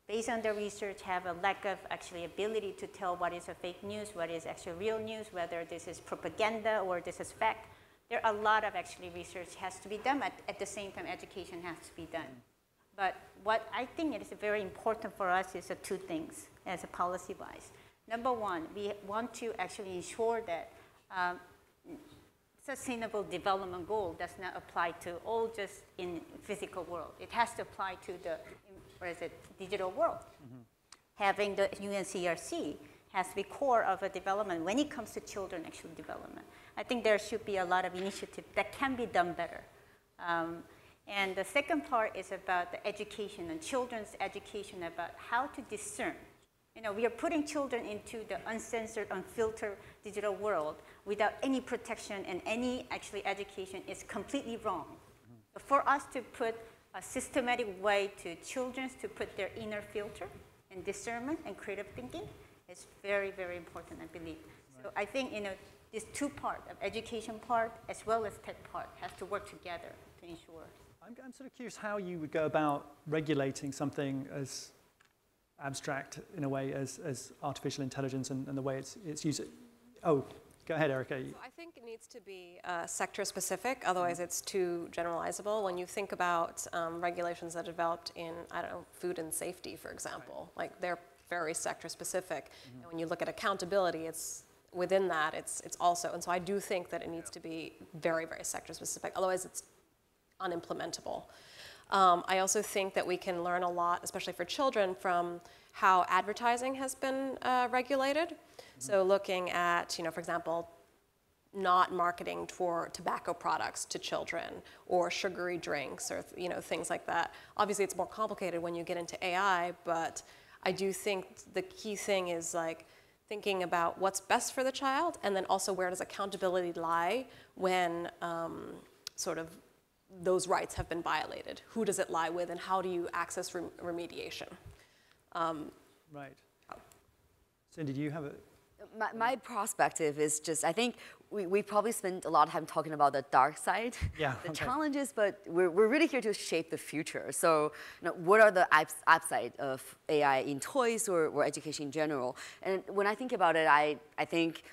based on the research, have a lack of actually ability to tell what is a fake news, what is actually real news, whether this is propaganda or this is fact. There are a lot of actually research has to be done, at the same time education has to be done. But what I think is very important for us is 2 things as a policy-wise. Number one, we want to actually ensure that sustainable development goal does not apply to all just in physical world. It has to apply to the, digital world. Mm-hmm. Having the UNCRC has to be core of a development when it comes to children actual development. I think there should be a lot of initiatives that can be done better. And the second part is about the education and children's education about how to discern. We are putting children into the uncensored, unfiltered digital world without any protection and any actually education is completely wrong. Mm-hmm. For us to put a systematic way to children to put their inner filter and discernment and creative thinking is very, very important, I believe. Right. So I think, these 2 parts of education part as well as tech part has to work together to ensure. I'm sort of curious how you would go about regulating something as abstract in a way as artificial intelligence and the way it's used. Oh, go ahead, Erica. So I think it needs to be sector specific, otherwise it's too generalizable. When you think about regulations that are developed in, food and safety, for example, like they're very sector specific. Mm-hmm. And when you look at accountability, it's within that, it's also, and so I do think that it needs to be very, very sector specific, otherwise it's unimplementable. I also think that we can learn a lot, especially for children, from how advertising has been regulated. Mm-hmm. So looking at, for example, not marketing for tobacco products to children or sugary drinks or things like that. Obviously, it's more complicated when you get into AI, but I do think the key thing is like thinking about what's best for the child, and then also where does accountability lie when sort of those rights have been violated. Who does it lie with, and how do you access remediation? Right. Cindy, do you have a... My perspective is just, I think we probably spent a lot of time talking about the dark side, the challenges, but we're really here to shape the future. So what are the upside of AI in toys or education in general? And when I think about it, I think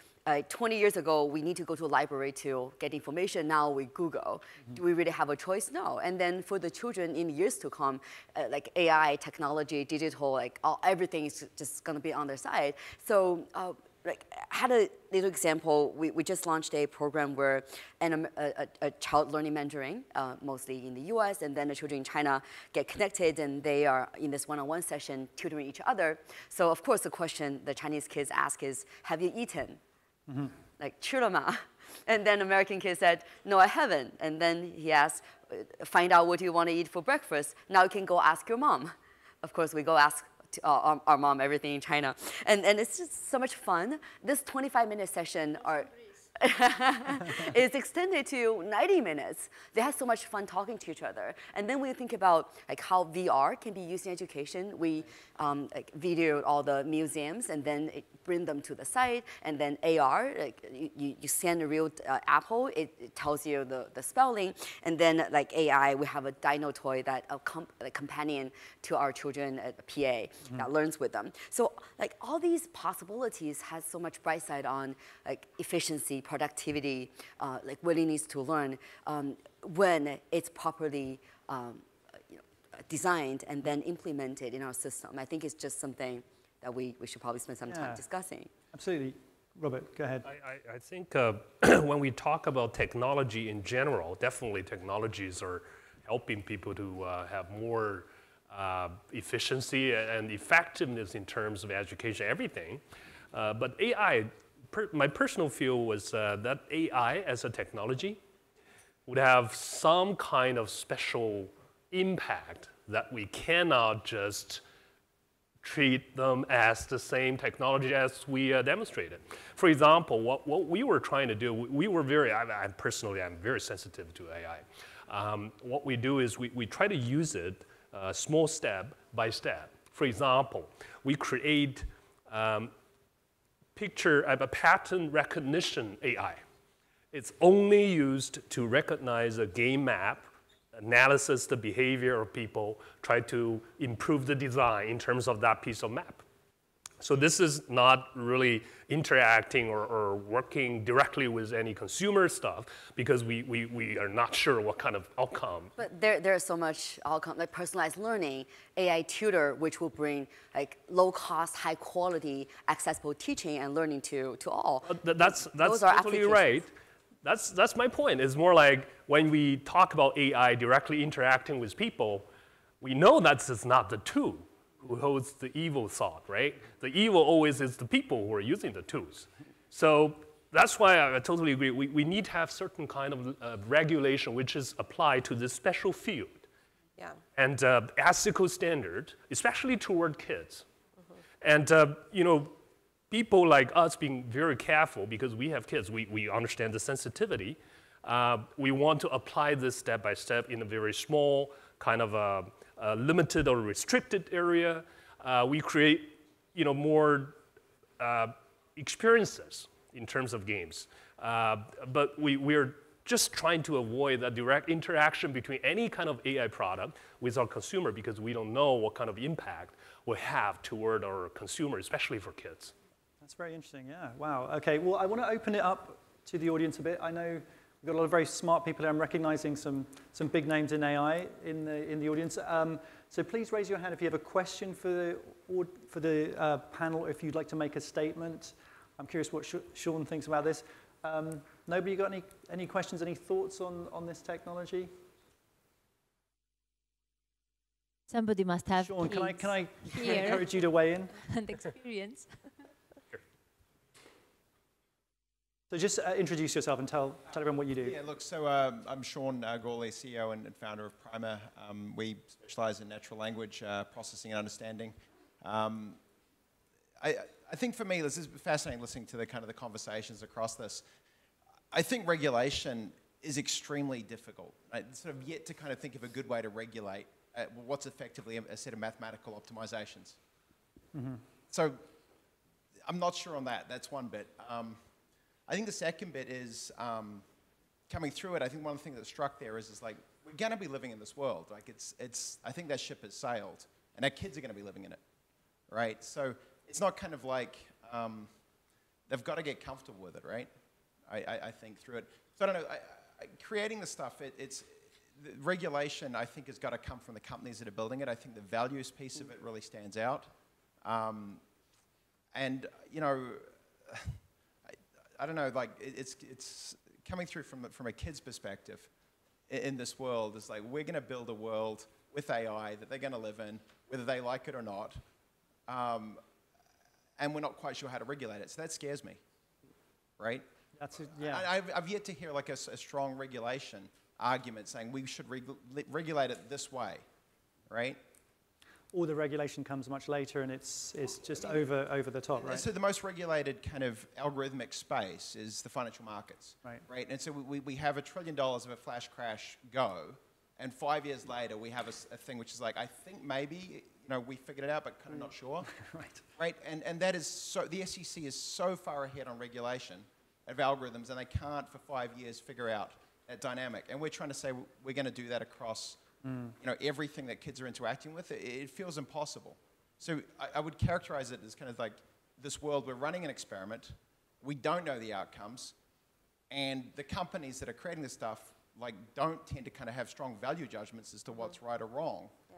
20 years ago, we need to go to a library to get information. Now we Google. Mm-hmm. Do we really have a choice? No. And then for the children in years to come, like AI, technology, digital, everything is just going to be on their side. So like, had a little example. We just launched a program where a child learning Mandarin, mostly in the US, and then the children in China get connected, and they are in this one-on-one session tutoring each other. So of course the question the Chinese kids ask is, have you eaten? Like, 吃了吗? And then American kid said, no, I haven't. And then he asked, find out what you want to eat for breakfast. Now you can go ask your mom. Of course, we go ask our mom everything in China. And it's just so much fun. This 25-minute session is extended to 90 minutes. They had so much fun talking to each other. And then we think about like how VR can be used in education. We like videoed all the museums and then bring them to the site. And then AR, like you scan a real apple, it tells you the spelling. And then like AI, we have a dino toy that a companion to our children at PA that learns with them. So like all these possibilities has so much bright side on like efficiency, productivity, like willingness to learn when it's properly designed and then implemented in our system. I think it's just something that we should probably spend some time discussing. Absolutely. Robert, go ahead. I think when we talk about technology in general, definitely technologies are helping people to have more efficiency and effectiveness in terms of education, everything. But AI, my personal feel was that AI as a technology would have some kind of special impact that we cannot just treat them as the same technology as we demonstrated. For example, what we were trying to do, we were very, I'm very sensitive to AI. What we do is we try to use it small step by step. For example, we create a pattern recognition AI. It's only used to recognize a game map, analysis the behavior of people, try to improve the design in terms of that piece of map. So this is not really interacting or working directly with any consumer stuff because we are not sure what kind of outcome. But there's so much outcome, like personalized learning, AI tutor, which will bring like low cost, high quality, accessible teaching and learning to all. That's totally right. That's my point. It's more like when we talk about AI directly interacting with people, we know that's not the tool who holds the evil thought, right? The evil always is the people who are using the tools. So that's why I totally agree. We need to have certain kind of regulation which is applied to this special field. Yeah. And ethical standard, especially toward kids. And people like us being very careful because we have kids, we understand the sensitivity. We want to apply this step by step in a very small kind of a limited or restricted area. We create more experiences in terms of games. But we're just trying to avoid that direct interaction between any kind of AI product with our consumer because we don't know what kind of impact we'll have toward our consumer, especially for kids. That's very interesting, yeah. Wow, okay. Well, I want to open it up to the audience a bit. I know we've got a lot of very smart people here. I'm recognizing some big names in AI in the audience. So please raise your hand if you have a question for the panel, if you'd like to make a statement. I'm curious what Shaun thinks about this. Nobody got any questions, any thoughts on this technology? Somebody must have Shaun, can I here encourage you to weigh in? and experience. So just introduce yourself and tell everyone what you do. Yeah, look, so I'm Shaun Gould, CEO and founder of Primer. We specialize in natural language processing and understanding. I think for me, this is fascinating listening to the kind of the conversations across this. I think regulation is extremely difficult. I sort of yet to kind of think of a good way to regulate what's effectively a set of mathematical optimizations. So I'm not sure on that. That's one bit. I think the second bit is coming through it. I think one of the things that struck there is like we're going to be living in this world. Like I think that ship has sailed, and our kids are going to be living in it, right? So it's not kind of like they've got to get comfortable with it, right? I think through it. So I don't know. Creating the stuff, the regulation I think has got to come from the companies that are building it. I think the values piece of it really stands out, and I don't know, like it's coming through from a kid's perspective in this world. It's like we're going to build a world with AI that they're going to live in, whether they like it or not, and we're not quite sure how to regulate it. So that scares me, right? That's it, yeah. I've yet to hear like a strong regulation argument saying we should regulate it this way, right? All the regulation comes much later, and it's just over the top, right? So the most regulated kind of algorithmic space is the financial markets, right? And so we have $1 trillion of a flash crash go, and 5 years later we have a thing which is like, I think maybe we figured it out, but kind of not sure, right? And that is so, the SEC is so far ahead on regulation of algorithms, and they can't for 5 years figure out that dynamic. And we're trying to say we're going to do that across everything that kids are interacting with. It feels impossible. So I would characterize it as kind of like this world, we're running an experiment, we don't know the outcomes, and the companies that are creating this stuff like don't tend to kind of have strong value judgments as to what's right or wrong. Yeah.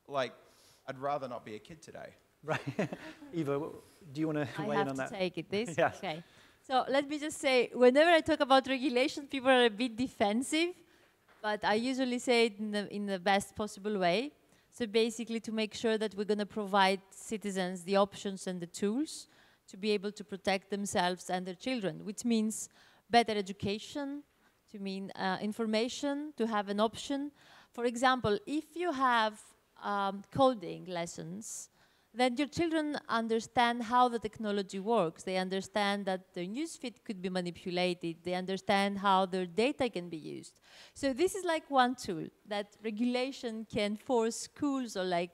Like, I'd rather not be a kid today. Right. Eva, do you want to weigh in on that? I have to take it, this? Yes. Okay. So let me just say, whenever I talk about regulation, people are a bit defensive, but I usually say it in the best possible way. So basically to make sure that we're going to provide citizens the options and the tools to be able to protect themselves and their children, which means better education, to mean information, to have an option. For example, if you have coding lessons, then your children understand how the technology works. They understand that their newsfeed could be manipulated. They understand how their data can be used. So this is like one tool that regulation can force schools or like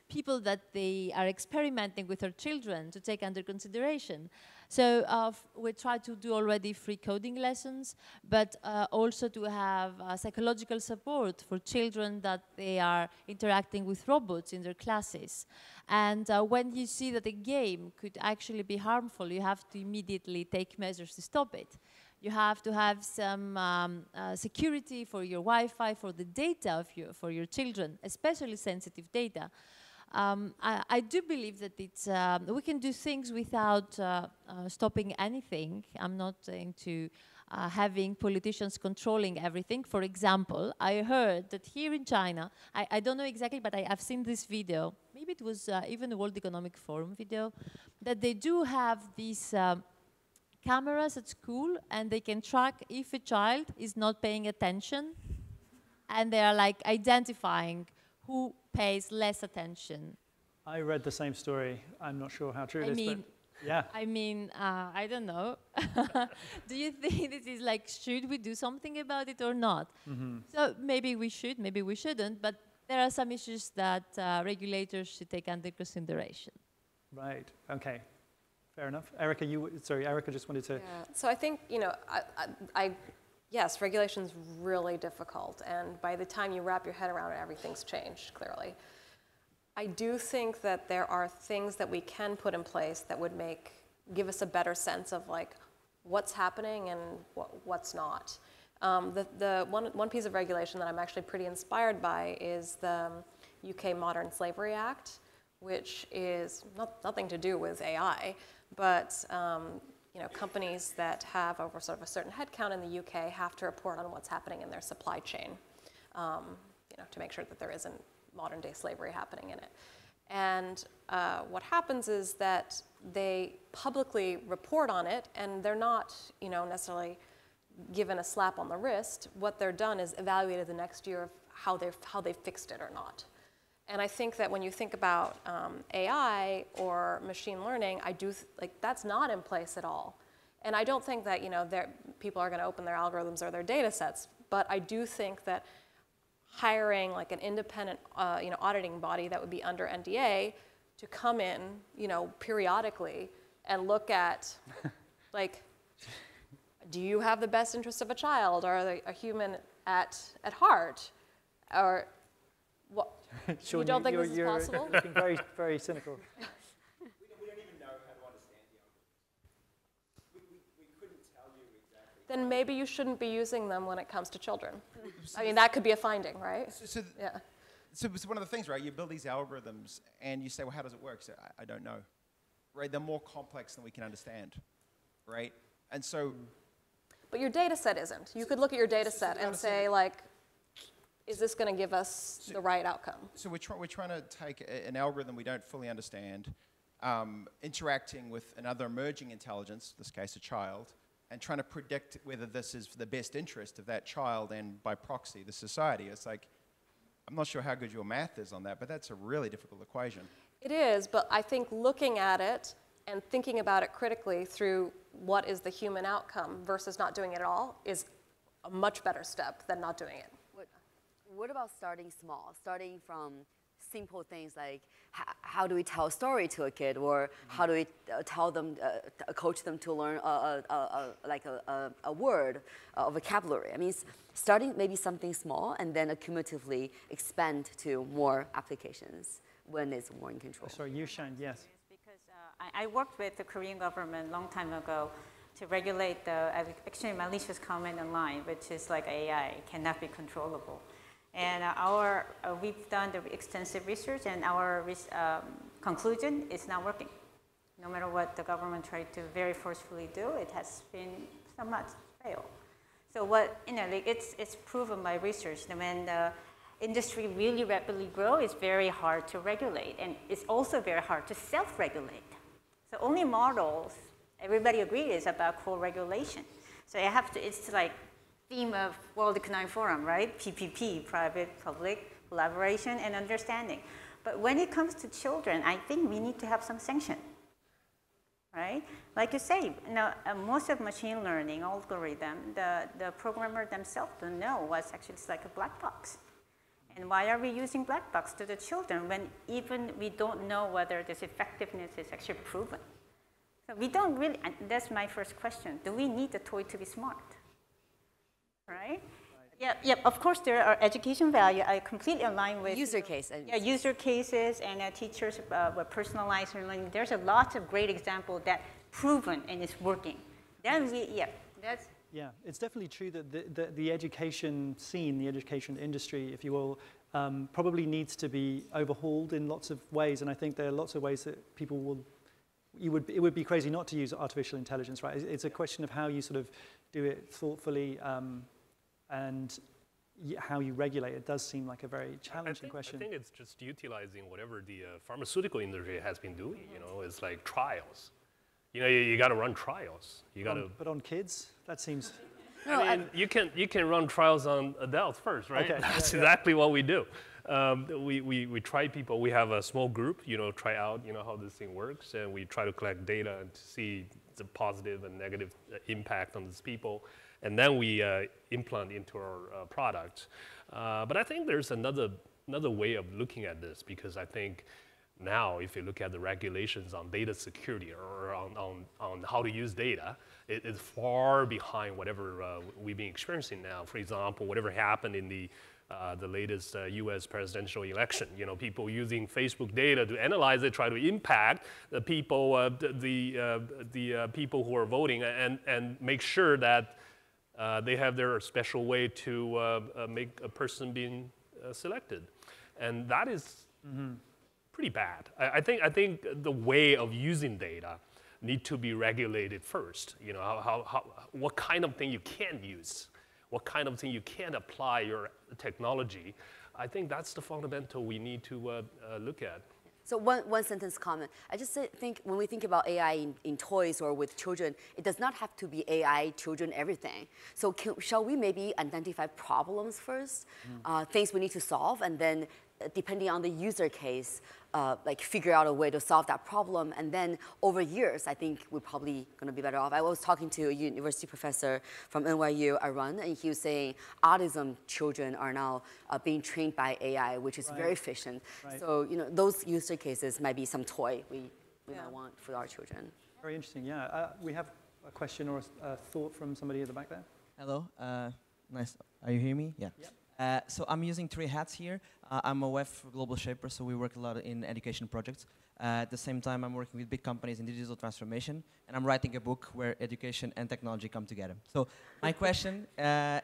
people that they are experimenting with their children to take under consideration. So we try to do already free coding lessons, but also to have psychological support for children that they are interacting with robots in their classes. And when you see that a game could actually be harmful, you have to immediately take measures to stop it. You have to have some security for your Wi-Fi, for the data for your children, especially sensitive data. I do believe that we can do things without stopping anything. I'm not into having politicians controlling everything. For example, I heard that here in China, I don't know exactly, but I've seen this video, maybe it was even a World Economic Forum video, that they do have these cameras at school, and they can track if a child is not paying attention, and they are like identifying who pays less attention. I read the same story. I'm not sure how true it is, but yeah. I mean, I don't know. Do you think this is like, should we do something about it or not? Mm-hmm. So maybe we should, maybe we shouldn't, but there are some issues that regulators should take under consideration. Right, okay. Fair enough. Erica, Erica just wanted to... Yeah. So I think, yes, regulation's really difficult, and by the time you wrap your head around it, everything's changed, clearly. I do think that there are things that we can put in place that would give us a better sense of like what's happening and what's not. The one piece of regulation that I'm actually pretty inspired by is the UK Modern Slavery Act, which is nothing to do with AI, but companies that have over sort of a certain headcount in the UK have to report on what's happening in their supply chain, to make sure that there isn't modern-day slavery happening in it. And what happens is that they publicly report on it, and they're not, necessarily given a slap on the wrist. What they're done is evaluated the next year of how they fixed it or not. And I think that when you think about AI or machine learning, that's not in place at all. And I don't think that people are going to open their algorithms or their data sets, but I do think that hiring like an independent auditing body that would be under NDA to come in periodically and look at like, do you have the best interest of a child, or are they a human at heart, or what? Shaun, you don't think this is possible? You're looking very, very cynical. We don't even know how to understand the algorithms. We couldn't tell you exactly. Then maybe you shouldn't be using them when it comes to children. I mean, that could be a finding, right? So one of the things, right, you build these algorithms and you say, well, how does it work? So I don't know. right? They're more complex than we can understand, right? And so... But your data set isn't. You could look at your data set and say, like, is this going to give us the right outcome? So we're trying to take an algorithm we don't fully understand, interacting with another emerging intelligence, in this case a child, and trying to predict whether this is for the best interest of that child and, by proxy, the society. It's like, I'm not sure how good your math is on that, but that's a really difficult equation. It is, but I think looking at it and thinking about it critically through what is the human outcome versus not doing it at all is a much better step than not doing it. What about starting small, starting from simple things like how do we tell a story to a kid, or how do we tell them, coach them to learn a word, a vocabulary? I mean, starting maybe something small and then cumulatively expand to more applications when it's more in control. Sorry, Yuhyun, yes. Because I worked with the Korean government a long time ago to regulate the actually malicious comment online, which is like AI, cannot be controllable. And we've done the extensive research, and our conclusion is not working. No matter what the government tried to very forcefully do, it has been somewhat fail. So it's proven by research that when the industry really rapidly grows, it's very hard to regulate, and it's also very hard to self-regulate. So only models, everybody agrees, is about co-regulation. So it's like theme of World Economic Forum, right? PPP, private-public collaboration and understanding. But when it comes to children, I think we need to have some sanction, right? Like you say, most of machine learning algorithm, the programmer themselves don't know what's actually, it's like a black box. And why are we using black box to the children when even we don't know whether this effectiveness is actually proven? So we don't really, and that's my first question. Do we need the toy to be smart? Right? Yeah, of course there are education value. I completely align with user case. Yeah, user cases and teachers with personalized learning. There's a lot of great examples that proven and it's working. Then it's definitely true that the education scene, the education industry, if you will, probably needs to be overhauled in lots of ways. And I think there are lots of ways that people will. It would be crazy not to use artificial intelligence, right? It's a question of how you sort of do it thoughtfully. And how you regulate it does seem like a very challenging question. I think it's just utilizing whatever the pharmaceutical industry has been doing. You know, it's like trials. You know, you got to run trials. You got to. But on kids, that seems. No, I mean, you can run trials on adults first, right? Okay. That's exactly what we do. We try people. We have a small group. You know, try out. You know how this thing works, and we try to collect data and to see the positive and negative impact on these people. And then we implant into our product. But I think there's another way of looking at this, because I think now if you look at the regulations on data security or on how to use data, it is far behind whatever we've been experiencing now. For example, whatever happened in the latest U.S. presidential election, you know, people using Facebook data to analyze it, try to impact the people, the people who are voting, and make sure that they have their special way to make a person being selected, and that is pretty bad. I think the way of using data need to be regulated first. You know, what kind of thing you can use, what kind of thing you can apply your technology. I think that's the fundamental we need to look at. So one sentence comment. I just think when we think about AI in toys or with children, it does not have to be AI, children, everything. So shall we maybe identify problems first, things we need to solve, and then depending on the user case, like figure out a way to solve that problem, and then over years, I think we're probably going to be better off. I was talking to a university professor from NYU, Arun, and he was saying autism children are now being trained by AI, which is very efficient. Right. So you know, those user cases might be some toy we might want for our children. Very interesting. Yeah, we have a question or a thought from somebody at the back there. Hello. Nice. Are you hearing me? Yeah. Yep. So I'm using 3 hats here. I'm a web global shaper, so we work a lot in education projects. At the same time, I'm working with big companies in digital transformation, and I'm writing a book where education and technology come together. So my question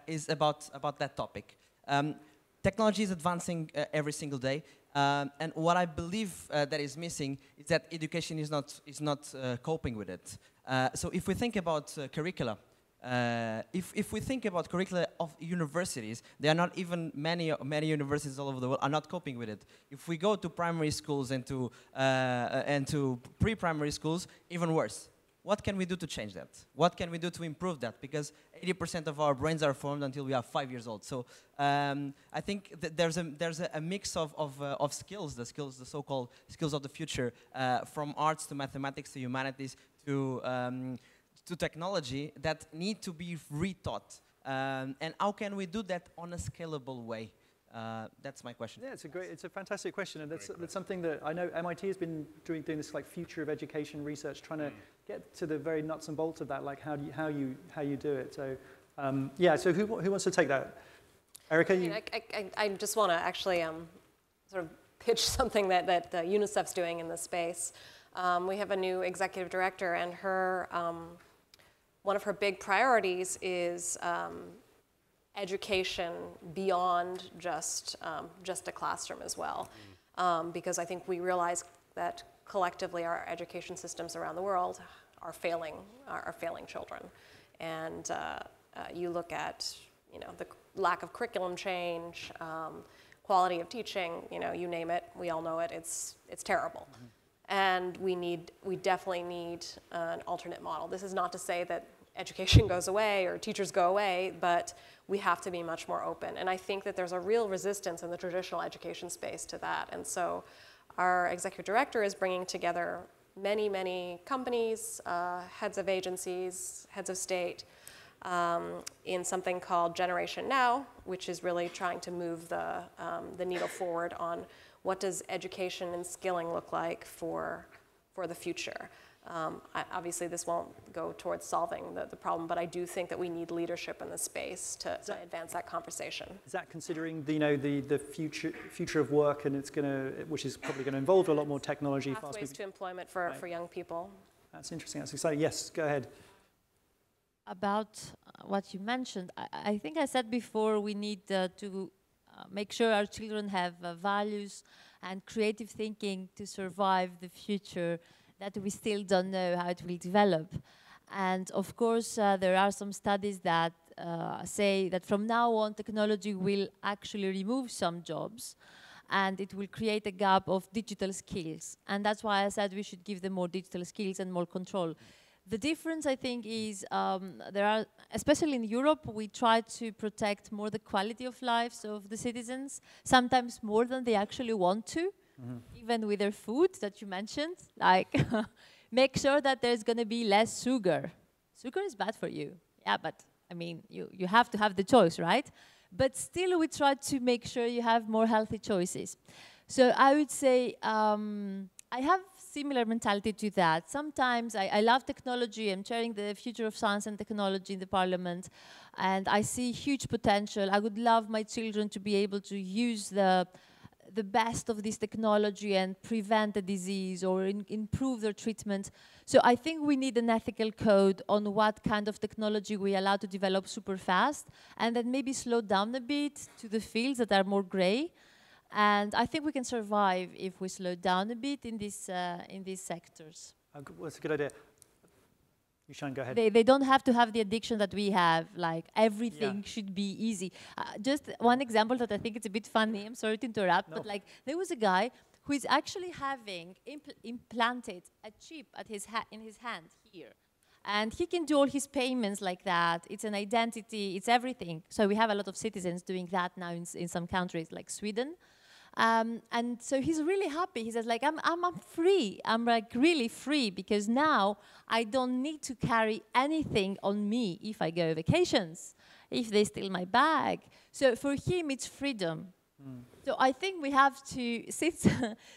is about that topic. Technology is advancing every single day. And what I believe that is missing is that education is not coping with it. So if we think about curricula, if we think about curricula of universities, there are not even many universities all over the world are not coping with it. If we go to primary schools and to pre-primary schools, even worse. What can we do to change that? What can we do to improve that? Because 80% of our brains are formed until we are 5 years old. So I think that there's a mix of skills, the so-called skills of the future, from arts to mathematics to humanities to technology that need to be retaught. And how can we do that on a scalable way? That's my question. Yeah, it's a fantastic question, and that's something that I know MIT has been doing this like future of education research, trying to get to the very nuts and bolts of that, like how you do it. So yeah, so who wants to take that? Erica, you. I just want to actually sort of pitch something that UNICEF's doing in this space. We have a new executive director, and her one of her big priorities is education beyond just a classroom as well, because I think we realize that collectively our education systems around the world are failing children, and you look at the lack of curriculum change, quality of teaching, you name it, we all know it. It's terrible, and we definitely need an alternate model. This is not to say that education goes away or teachers go away, but we have to be much more open. And I think that there's a real resistance in the traditional education space to that. And so our executive director is bringing together many, many companies, heads of agencies, heads of state, in something called Generation Now, which is really trying to move the needle forward on what does education and skilling look like for the future. Obviously, this won't go towards solving the problem, but I do think that we need leadership in the space to advance that conversation. Is that considering the future of work, and which is probably going to involve a lot more technology, pathways to employment for young people? That's interesting. That's exciting. Yes, go ahead. About what you mentioned, I think I said before we need to make sure our children have values and creative thinking to survive the future that we still don't know how it will develop. And of course, there are some studies that say that from now on, technology will actually remove some jobs, and it will create a gap of digital skills. And that's why I said we should give them more digital skills and more control. The difference, I think, is especially in Europe, we try to protect more the quality of lives of the citizens, sometimes more than they actually want to. Even with their food that you mentioned, like make sure that there's going to be less sugar. Sugar is bad for you. Yeah, but I mean, you have to have the choice, right? But still, we try to make sure you have more healthy choices. So I would say I have similar mentality to that. Sometimes I love technology. I'm chairing the future of science and technology in the parliament, and I see huge potential. I would love my children to be able to use the best of this technology and prevent the disease or improve their treatment. So I think we need an ethical code on what kind of technology we allow to develop super fast, and then maybe slow down a bit to the fields that are more gray. And I think we can survive if we slow down a bit in these sectors. That's a good idea. Yuhyun, go ahead. They don't have to have the addiction that we have, like everything should be easy. Just one example that I think it's a bit funny, I'm sorry to interrupt, but like there was a guy who is actually having implanted a chip at in his hand here. And he can do all his payments like that. It's an identity, it's everything. So we have a lot of citizens doing that now in some countries like Sweden. And so he's really happy. He says, like, I'm free. I'm like really free because now I don't need to carry anything on me if I go vacations, if they steal my bag. So for him, it's freedom. So I think we have to, since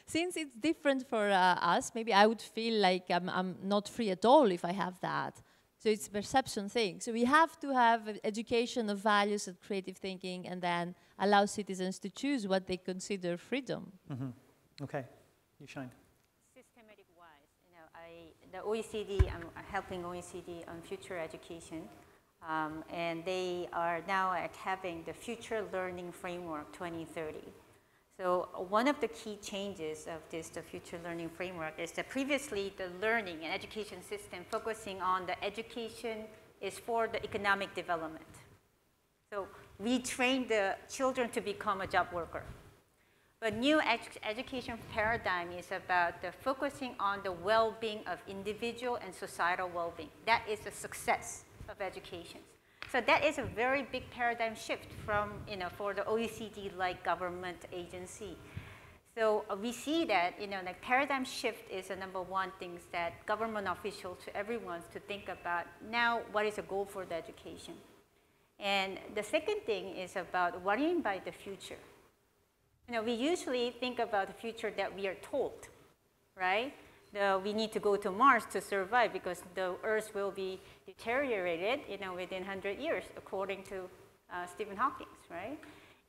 it's different for us, maybe I would feel like I'm not free at all if I have that. So it's a perception thing. So we have to have education of values and creative thinking, and then allow citizens to choose what they consider freedom. Okay, Yuhyun. Systematic-wise, the OECD, I'm helping OECD on future education, and they are now having the Future Learning Framework 2030. So one of the key changes of the future learning framework is that previously the learning and education system focusing on the education is for the economic development. So we train the children to become a job worker. But new education paradigm is about the focusing on the well-being of individual and societal well-being. That is the success of education. So that is a very big paradigm shift from, for the OECD-like government agency. So we see that, like paradigm shift is the number one things that government officials to everyone to think about now what is the goal for the education. And the second thing is about what do you mean by the future? We usually think about the future that we are told, right? We need to go to Mars to survive because the Earth will be deteriorated, within 100 years, according to Stephen Hawking, right?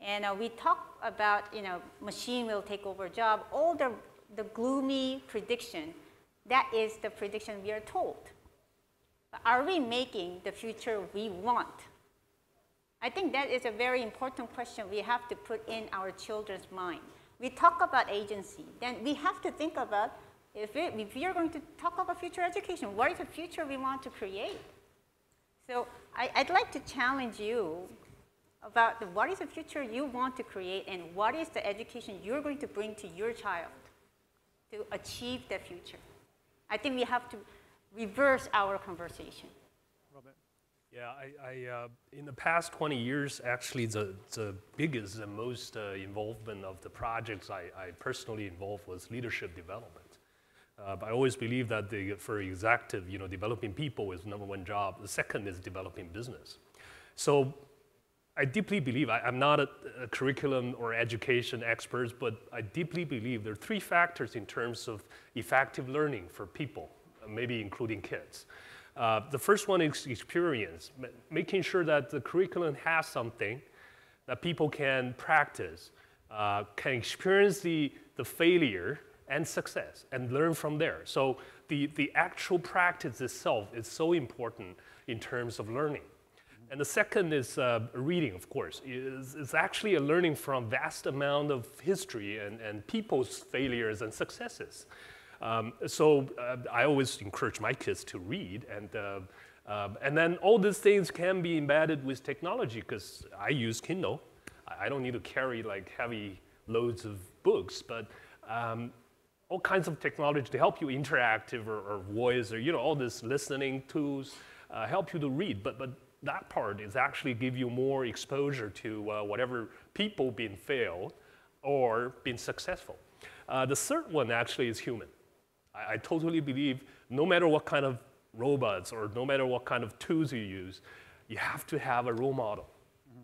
And we talk about, machine will take over job, all the gloomy prediction. That is the prediction we are told. But are we making the future we want? I think that is a very important question we have to put in our children's mind. We talk about agency, then we have to think about if we are going to talk about future education, what is the future we want to create? So I'd like to challenge you about what is the future you want to create and what is the education you're going to bring to your child to achieve the future. I think we have to reverse our conversation. Robert? Yeah, in the past 20 years, actually, the biggest and most involvement of the projects I personally involved was leadership development. I always believe that for executive, developing people is number one job. The second is developing business. So I deeply believe, I'm not a curriculum or education expert, but I deeply believe there are three factors in terms of effective learning for people, maybe including kids. The first one is experience, making sure that the curriculum has something that people can practice, can experience the failure and success and learn from there. So the actual practice itself is so important in terms of learning. And the second is reading, of course. It's actually a learning from vast amount of history and people's failures and successes. So I always encourage my kids to read, and then all these things can be embedded with technology because I use Kindle. I don't need to carry like heavy loads of books, but all kinds of technology to help you interactive or voice or all these listening tools help you to read. But that part is actually give you more exposure to whatever people been failed or been successful. The third one actually is human. I totally believe no matter what kind of robots or no matter what kind of tools you use, you have to have a role model,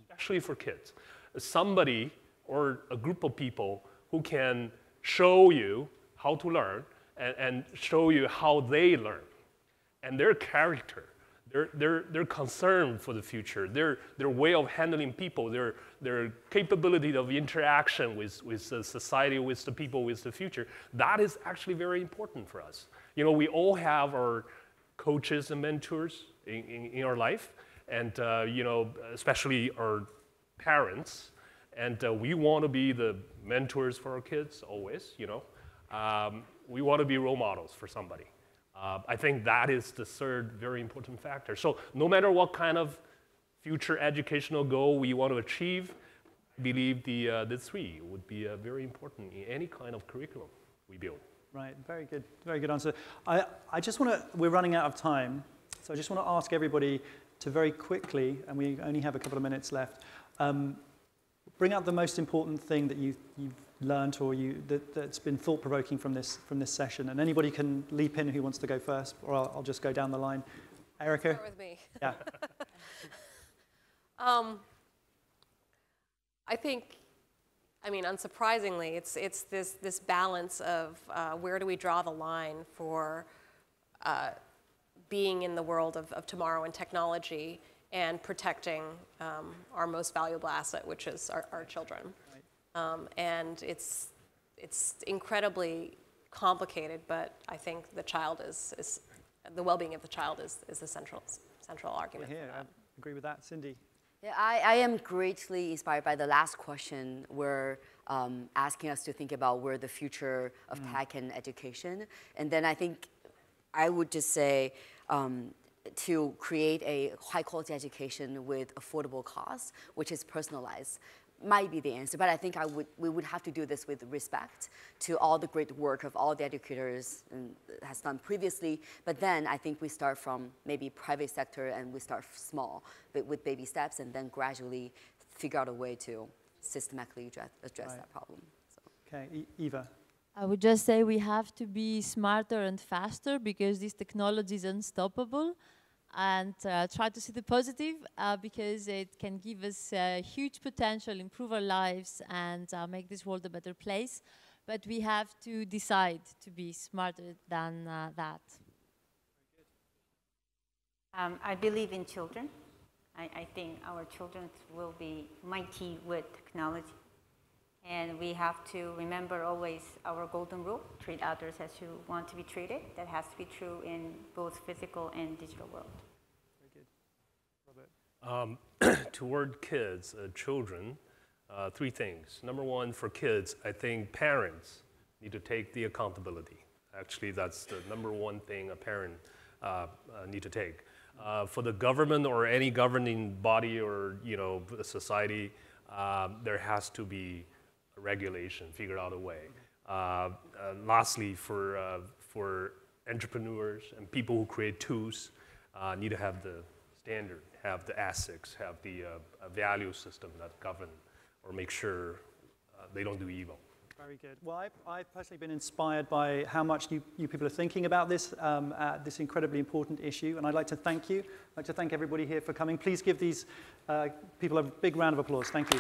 especially for kids. Somebody or a group of people who can show you how to learn and show you how they learn and their character, their concern for the future, their way of handling people, their capability of interaction with society, with the people, with the future. That is actually very important for us. We all have our coaches and mentors in our life, and especially our parents, and we want to be the mentors for our kids always. We want to be role models for somebody. I think that is the third very important factor. So no matter what kind of future educational goal we want to achieve, I believe the three would be very important in any kind of curriculum we build. Right, very good answer. I just want to, we're running out of time, so I just want to ask everybody to very quickly, and we only have a couple of minutes left, bring out the most important thing that you've learned or that's been thought-provoking from this session. And anybody can leap in who wants to go first, or I'll just go down the line. Erica? Start with me. Yeah. I think, unsurprisingly, it's this balance of where do we draw the line for being in the world of tomorrow and technology and protecting our most valuable asset, which is our children. And it's incredibly complicated, but I think the child is the well-being of the child is the central argument. Here, I agree with that. Cindy? Yeah, I am greatly inspired by the last question where asking us to think about where the future of tech and education. And then I think I would just say to create a high quality education with affordable costs, which is personalized, might be the answer. But I think we would have to do this with respect to all the great work of all the educators and has done previously. But then I think we start from maybe private sector and we start small, but with baby steps, and then gradually figure out a way to systematically address that problem. So. Okay, Eva. I would just say we have to be smarter and faster because this technology is unstoppable, and try to see the positive because it can give us huge potential, improve our lives, and make this world a better place. But we have to decide to be smarter than that. I believe in children. I think our children will be mighty with technology. And we have to remember always our golden rule, treat others as you want to be treated. That has to be true in both physical and digital world. Very good. Robert? Toward kids, children, three things. Number one, for kids, I think parents need to take the accountability. Actually, that's the number one thing a parent need to take. For the government or any governing body or society, there has to be a regulation, figure out a way. Lastly, for entrepreneurs and people who create tools, need to have the standard, have the ethics, have the value system that govern or make sure they don't do evil. Very good. Well, I've personally been inspired by how much you people are thinking about this incredibly important issue, and I'd like to thank you. I'd like to thank everybody here for coming. Please give these people a big round of applause. Thank you.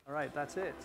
All right, that's it.